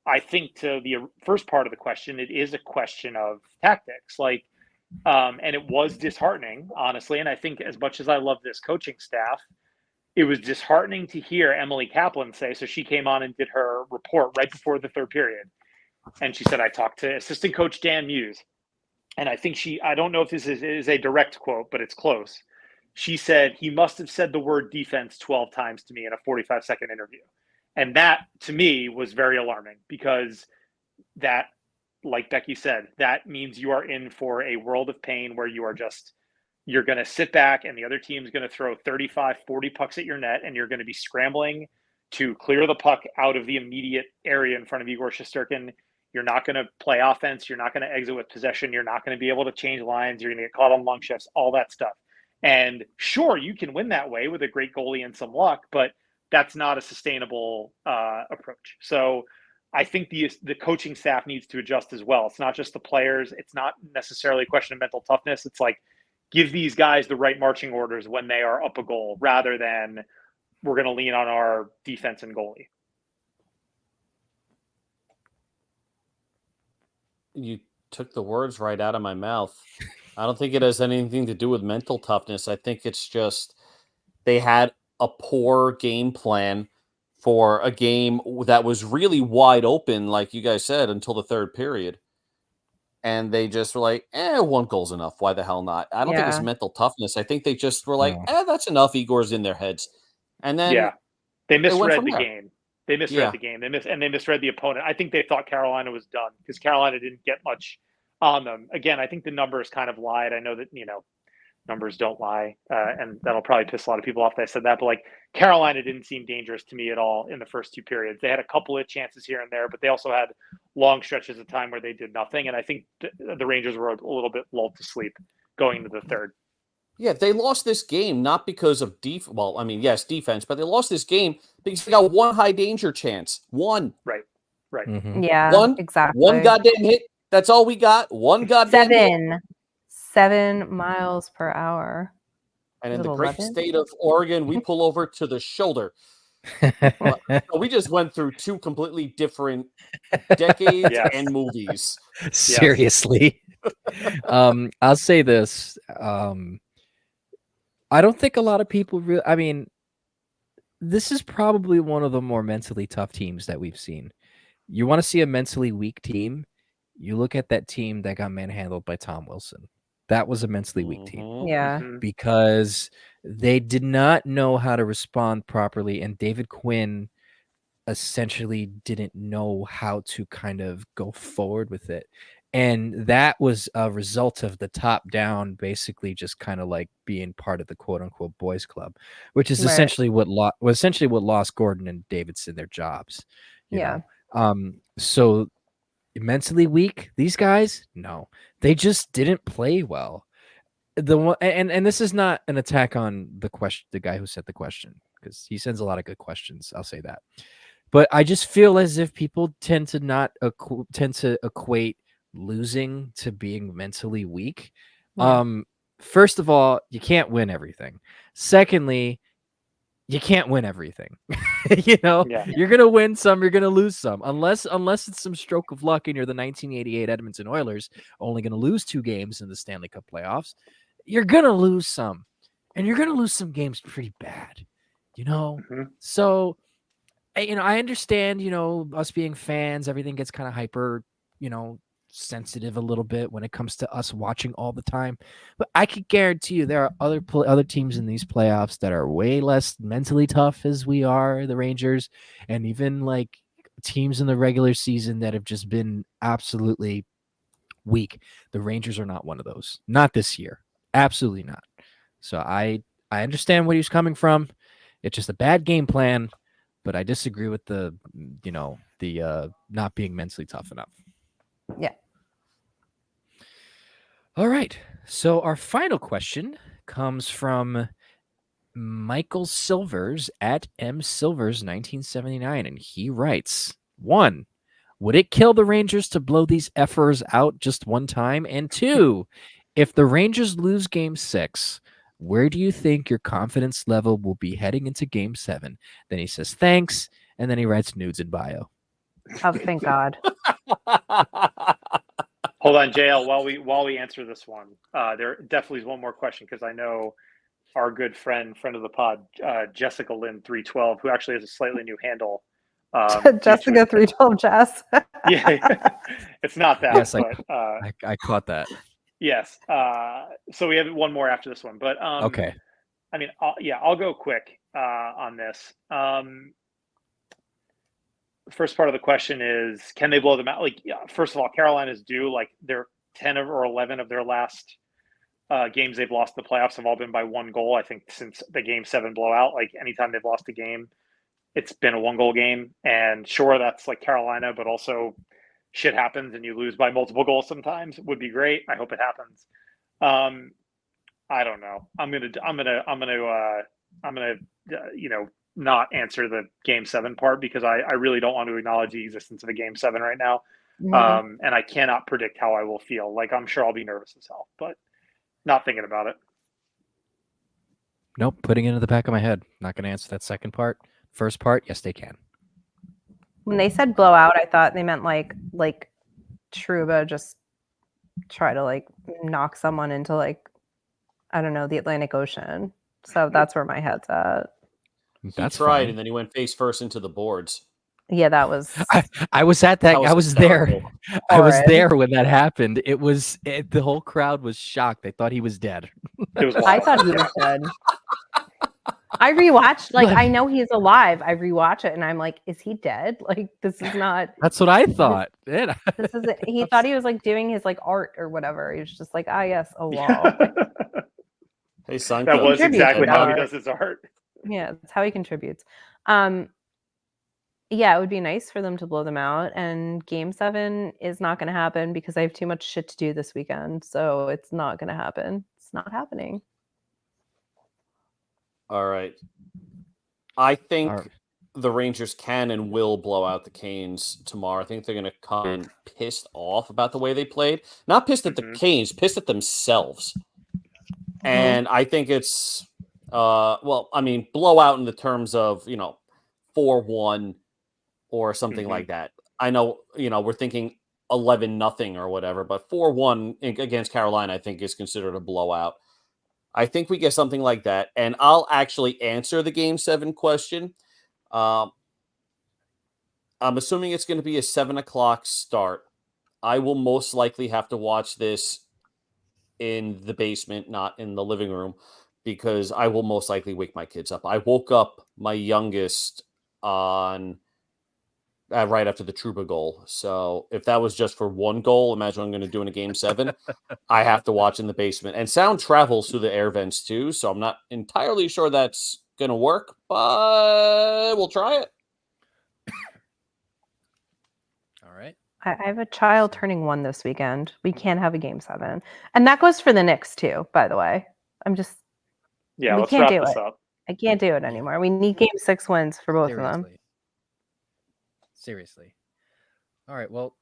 I think to the first part of the question, it is a question of tactics. Like, and it was disheartening, honestly. And I think as much as I love this coaching staff, it was disheartening to hear Emily Kaplan say, so she came on and did her report right before the third period. And she said, I talked to assistant coach Dan Muse. And I think I don't know if this is a direct quote, but it's close. She said, he must have said the word defense 12 times to me in a 45-second interview. And that, to me, was very alarming, because that, like Becky said, that means you are in for a world of pain where you're going to sit back and the other team's going to throw 35, 40 pucks at your net, and you're going to be scrambling to clear the puck out of the immediate area in front of Igor Shesterkin. You're not going to play offense. You're not going to exit with possession. You're not going to be able to change lines. You're going to get caught on long shifts, all that stuff. And sure, you can win that way with a great goalie and some luck, but that's not a sustainable approach. So I think the coaching staff needs to adjust as well. It's not just the players. It's not necessarily a question of mental toughness. It's like, give these guys the right marching orders when they are up a goal, rather than we're going to lean on our defense and goalie. You took the words right out of my mouth. I don't think it has anything to do with mental toughness. I think it's just they had a poor game plan for a game that was really wide open, like you guys said, until the third period. And they just were like, 1 goal's enough. Why the hell not? I don't think it's mental toughness. I think they just were like, that's enough. Igor's in their heads. And then they misread the game. They misread the game. They misread the opponent. I think they thought Carolina was done because Carolina didn't get much on them. Again, I think the numbers kind of lied. I know that, numbers don't lie. And that'll probably piss a lot of people off that I said that. But like, Carolina didn't seem dangerous to me at all in the first 2 periods. They had a couple of chances here and there, but they also had long stretches of time where they did nothing. And I think the Rangers were a little bit lulled to sleep going into the third. Yeah, they lost this game not because of defense, but they lost this game because they got one high danger chance. One. Right. Mm-hmm. Yeah, exactly. One goddamn hit. That's all we got. One goddamn hit. 7 miles per hour. And in the great state of Oregon, we pull over to the shoulder. We just went through 2 completely different decades and movies. Seriously. I'll say this. I don't think a lot of people really, I mean, this is probably one of the more mentally tough teams that we've seen. You want to see a mentally weak team, you look at that team that got manhandled by Tom Wilson. That was a mentally weak team. Yeah. Because they did not know how to respond properly, and David Quinn essentially didn't know how to kind of go forward with it. And that was a result of the top down basically just kind of like being part of the quote unquote boys club, which is essentially what lost Gordon and Davidson their jobs. You know? So mentally weak, these guys, no, they just didn't play well. And this is not an attack on the guy who sent the question, because he sends a lot of good questions. I'll say that. But I just feel as if people tend to equate losing to being mentally weak. First of all, you can't win everything. Secondly, you can't win everything. You're gonna win some, you're gonna lose some, unless it's some stroke of luck and you're the 1988 Edmonton Oilers, only gonna lose 2 games in the Stanley Cup playoffs. You're gonna lose some, and you're gonna lose some games pretty bad. So I understand, us being fans, everything gets kind of hyper, sensitive a little bit when it comes to us watching all the time. But I could guarantee you there are other teams in these playoffs that are way less mentally tough as we are, the Rangers, and even like teams in the regular season that have just been absolutely week. The Rangers are not one of those. Not this year. Absolutely not. So I understand where he's coming from. It's just a bad game plan, but I disagree with the not being mentally tough enough. Yeah. All right. So our final question comes from Michael Silvers at msilvers1979, and he writes, 1, would it kill the Rangers to blow these effers out just one time? And 2, if the Rangers lose game 6, where do you think your confidence level will be heading into game 7? Then he says, thanks. And then he writes nudes in bio. Oh, thank God. Hold on, JL, while we answer this one, there definitely is one more question, because I know our good friend of the pod, Jessica Lynn 312, who actually has a slightly new handle. Jessica 312 Jess. Yeah, it's not that. Yes, but I caught that. yes. So we have one more after this one, but Okay. I mean, I'll go quick on this. First part of the question is, can they blow them out? Like, first of all, Carolina's due. Like, they're 10 or 11 of their last games they've lost in the playoffs have all been by 1 goal. I think since the game 7 blowout, like anytime they've lost a game, it's been a 1-goal game. And sure, that's like Carolina, but also shit happens and you lose by multiple goals sometimes. Would be great. I hope it happens. I don't know. I'm gonna not answer the game 7 part, because I really don't want to acknowledge the existence of a game 7 right now. And I cannot predict how I will feel. Like, I'm sure I'll be nervous as hell, but not thinking about it. Nope, putting it in the back of my head. Not going to answer that second part. First part, yes, they can. When they said blowout, I thought they meant like Trouba just try to like knock someone into like, I don't know, the Atlantic Ocean. So that's where my head's at. That's tried, fine. and then he went face first into the boards. Yeah, that was. I was at that. I was there. hysterical. I was Horrid. there when that happened. The whole crowd was shocked. They thought he was dead. It was I wild. thought he was dead. I rewatched, like, I know he's alive. I rewatch it and I'm like, is he dead? Like, this is not. That's what I thought. Yeah. This isn't. He thought he was like doing his like art or whatever. He was just like, ah, yes, a wall. Hey, son. That was contributes exactly to how he art. does his art. Yeah, that's how he contributes. Yeah, it would be nice for them to blow them out. And game 7 is not going to happen because I have too much shit to do this weekend. So it's not going to happen. It's not happening. All right. I think All right. the Rangers can and will blow out the Canes tomorrow. I think they're going to come in pissed off about the way they played. Not pissed at the Canes, pissed at themselves. And I think it's, blowout in the terms of, 4-1 or something like that. I know, we're thinking 11-0 or whatever, but 4-1 against Carolina, I think, is considered a blowout. I think we get something like that. And I'll actually answer the game 7 question. I'm assuming it's going to be a 7:00 start. I will most likely have to watch this in the basement, not in the living room, because I will most likely wake my kids up. I woke up my youngest on right after the Trouba goal. So if that was just for 1 goal, imagine what I'm going to do in a game 7. I have to watch in the basement. And sound travels through the air vents too, so I'm not entirely sure that's going to work, but we'll try it. All right. I have a child turning 1 this weekend. We can't have a game 7. And that goes for the Knicks too, by the way. Yeah, we let's can't wrap do this it. up. I can't do it anymore. We need game 6 wins for both of them. Seriously. All right. Well,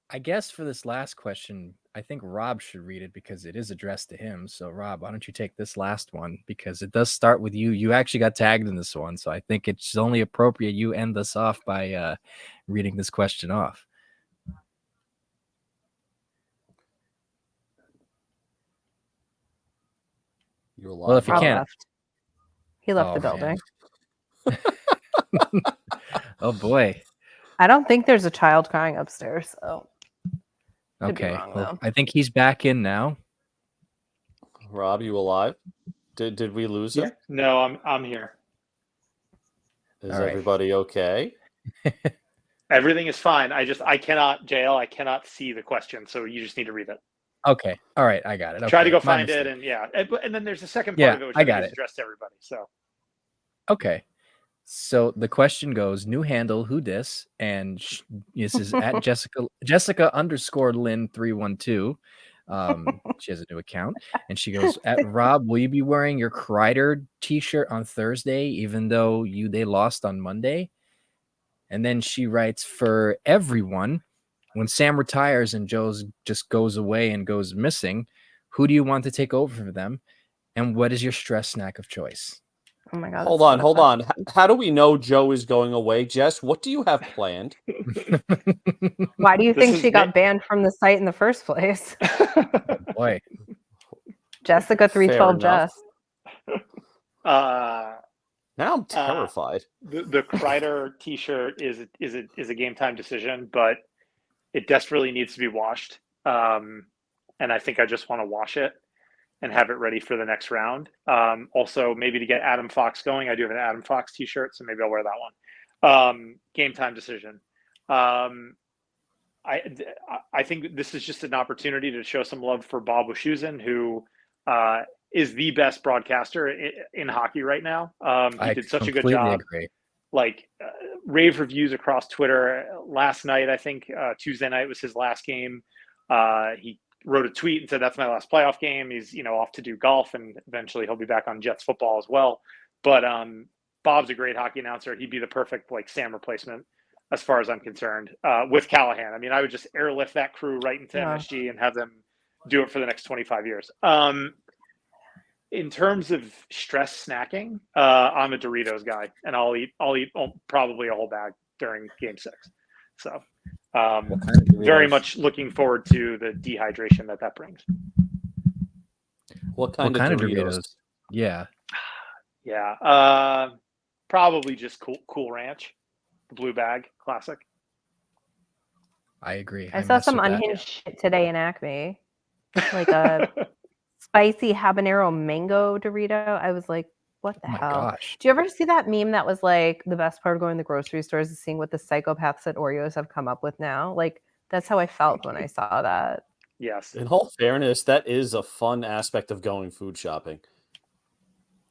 I guess for this last question, I think Rob should read it because it is addressed to him. So, Rob, why don't you take this last one? Because it does start with you. You actually got tagged in this one. So I think it's only appropriate you end this off by reading this question off. You're alive. Well, if you Rob can't. left. He left Oh, the building. Oh, boy. I don't think there's a child crying upstairs. So could be Okay. wrong, Well, though. I think he's back in now. Rob, you alive? Did we lose him? Yeah. No, I'm here. Is All right. everybody okay? Everything is fine. I cannot, JL, I cannot see the question, so you just need to read it. Okay. All right. I got it. Okay. Try to go My find mistake. it, and and then there's a second part Yeah, of it, which I I think got is it. addressed to everybody. So Okay. So the question goes, new handle, who dis? And this is at Jessica _ Lynn 312. She has a new account, and she goes, at Rob, will you be wearing your Kreider t-shirt on Thursday, even though they lost on Monday? And then she writes, for everyone, when Sam retires and Joe just goes away and goes missing, who do you want to take over for them? And what is your stress snack of choice? Oh my God. Hold on. How do we know Joe is going away? Jess, what do you have planned? Why do you think she got banned from the site in the first place? Boy. Jessica 312 enough. Jess. Now I'm terrified. The Kreider t-shirt is a game time decision, but it desperately needs to be washed. And I think I just want to wash it and have it ready for the next round. Also, maybe to get Adam Fox going. I do have an Adam Fox t-shirt, so maybe I'll wear that one. Game time decision. I think this is just an opportunity to show some love for Bob Wischusen, who is the best broadcaster in hockey right now. He did such a good job. Agree. Like rave reviews across Twitter. Last night, I think Tuesday night was his last game. He wrote a tweet and said, that's my last playoff game. He's, off to do golf, and eventually he'll be back on Jets football as well. But Bob's a great hockey announcer. He'd be the perfect Sam replacement as far as I'm concerned, with Callahan. I mean, I would just airlift that crew right into MSG and have them do it for the next 25 years. In terms of stress snacking, I'm a Doritos guy, and I'll eat probably a whole bag during Game 6. So very much looking forward to the dehydration that brings. What kind of Doritos? Yeah. Yeah. Probably just Cool Ranch, the blue bag, classic. I agree. I saw some unhinged shit today in Acme, like a spicy habanero mango Dorito. I was like, what the hell? Gosh. Do you ever see that meme that was like, the best part of going to the grocery stores is seeing what the psychopaths at Oreos have come up with now? Like, that's how I felt when I saw that. Yes. In all fairness, that is a fun aspect of going food shopping.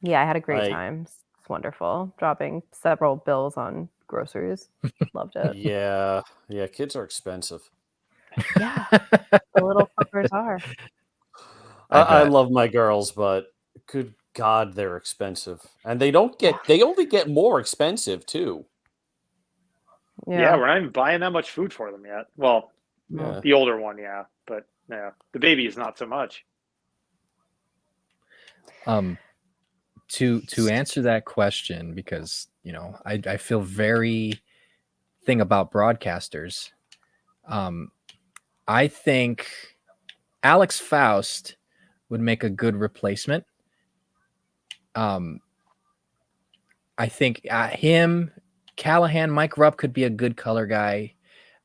Yeah, I had a great time. It's wonderful. Dropping several bills on groceries. Loved it. Yeah, kids are expensive. Yeah, the little fuckers are. I love my girls, but good God, they're expensive. And they only get more expensive too. Yeah, we're not even buying that much food for them yet. Well, the older one, yeah. But yeah, the baby is not so much. To answer that question, because I feel very thing about broadcasters. I think Alex Faust would make a good replacement. I think him, Callahan, Mike Rupp could be a good color guy.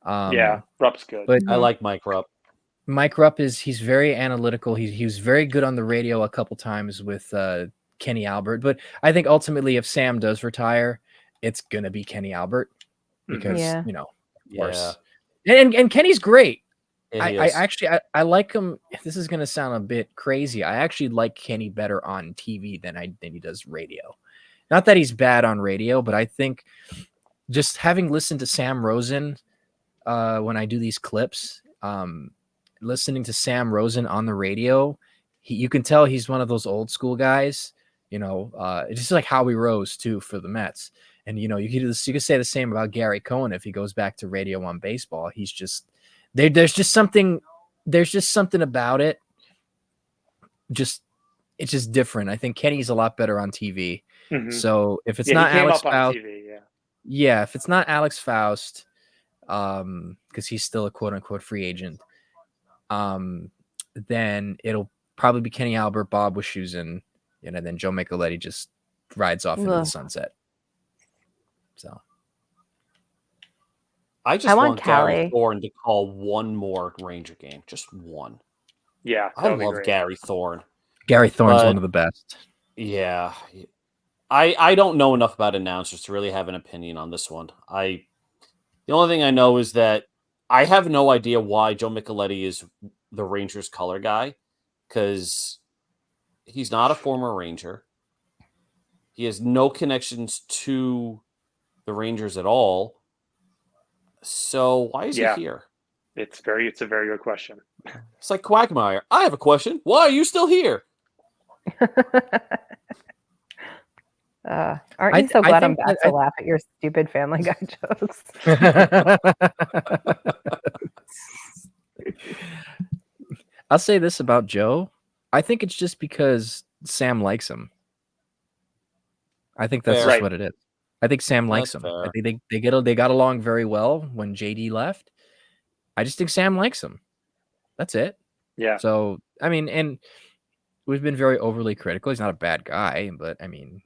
Yeah, Rupp's good. But I like Mike Rupp. Mike Rupp he's very analytical. He was very good on the radio a couple times with Kenny Albert. But I think ultimately, if Sam does retire, it's gonna be Kenny Albert because of course. And Kenny's great. I actually like him. This is gonna sound a bit crazy. I actually like Kenny better on TV than he does radio. Not that he's bad on radio, but I think just having listened to Sam Rosen when I do these clips, listening to Sam Rosen on the radio, you can tell he's one of those old school guys. It's just like Howie Rose too for the Mets. And you could say the same about Gary Cohen if he goes back to radio on baseball. He's just there's just something about it. It's just different. I think Kenny's a lot better on TV. Mm-hmm. So if it's not Alex Faust, if it's not Alex Faust, because he's still a quote unquote free agent, then it'll probably be Kenny Albert, Bob Wischusen, and then Joe Micheletti just rides off into the sunset. So I want Gary Thorne to call one more Ranger game, just one. Yeah, I love Gary Thorne. Gary Thorne's one of the best. Yeah, I don't know enough about announcers to really have an opinion on this one. The only thing I know is that I have no idea why Joe Micheletti is the Rangers color guy, because he's not a former Ranger. He has no connections to the Rangers at all. So why is he here? It's a very good question. It's like Quagmire. I have a question. Why are you still here? Aren't you so glad I'm back to laugh at your stupid Family Guy jokes? I'll say this about Joe. I think it's just because Sam likes him. I think that's just what it is. I think Sam likes him. I think they got along very well when JD left. I just think Sam likes him. That's it. Yeah. So, I mean, and we've been very overly critical. He's not a bad guy, but I mean,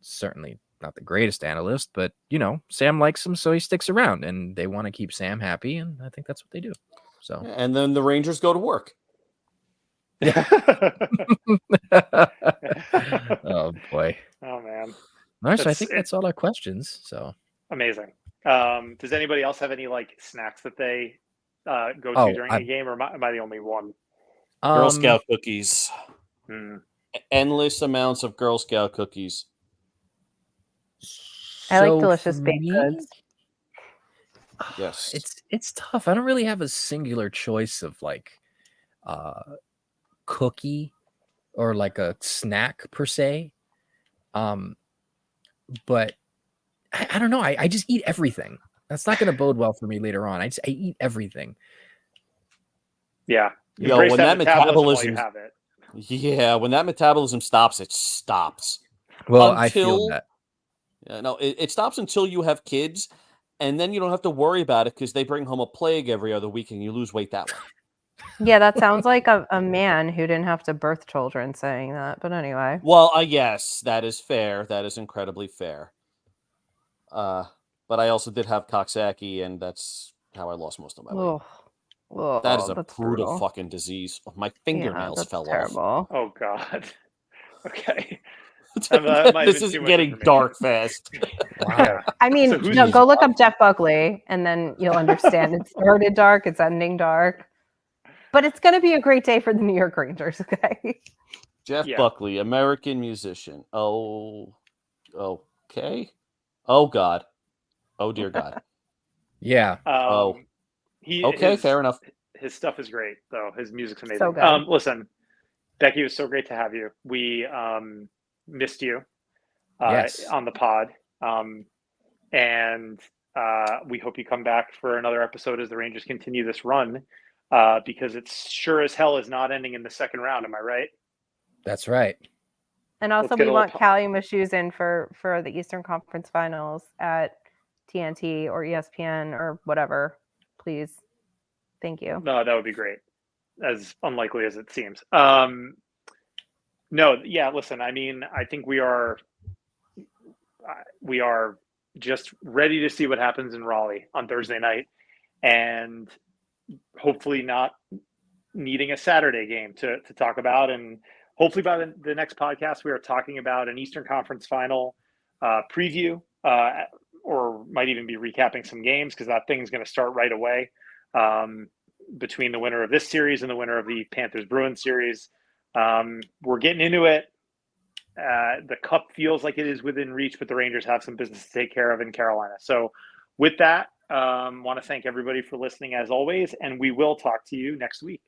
certainly not the greatest analyst, but you know, Sam likes him, so he sticks around, and they want to keep Sam happy, and I think that's what they do. So, and then the Rangers go to work. Oh boy. Oh man. All right, so I think that's all our questions. So amazing. Does anybody else have any like snacks that they go to during a game, or am I the only one? Girl Scout cookies. Endless amounts of Girl Scout cookies. I like delicious baked goods. Yes. It's tough. I don't really have a singular choice of like cookie or like a snack per se. But I don't know. I just eat everything. That's not going to bode well for me later on. I eat everything. Yeah. Yo, when that metabolism, when that metabolism stops, it stops. Well, I feel that. No, it stops until you have kids, and then you don't have to worry about it because they bring home a plague every other week, and you lose weight that way. Yeah, that sounds like a man who didn't have to birth children saying that. But anyway. Well, yes, that is fair. That is incredibly fair. But I also did have Coxsackie, and that's how I lost most of my weight. Whoa, that is a brutal brutal fucking disease. My fingernails fell terrible. off. Oh God. Okay. This is getting dark fast. Wow. I mean, go look up Jeff Buckley, and then you'll understand. It started dark. It's ending dark. But it's going to be a great day for the New York Rangers, okay? Jeff Buckley, American musician. Oh, okay. Oh, God. Oh, dear God. Yeah. Fair enough. His stuff is great, though. His music's amazing. So good. Listen, Becky, it was so great to have you. We missed you on the pod. And we hope you come back for another episode as the Rangers continue this run. Because it's sure as hell is not ending in the second round. Am I right? That's right. And also, we want Callie Mashuzin for the Eastern Conference Finals at TNT or ESPN or whatever. Please. Thank you. No, that would be great. As unlikely as it seems. Listen, I mean, I think we are just ready to see what happens in Raleigh on Thursday night. And hopefully not needing a Saturday game to talk about. And hopefully by the next podcast, we are talking about an Eastern Conference final preview, or might even be recapping some games, because that thing is going to start right away between the winner of this series and the winner of the Panthers-Bruins series. We're getting into it. The cup feels like it is within reach, but the Rangers have some business to take care of in Carolina. So with that, want to thank everybody for listening as always, and we will talk to you next week.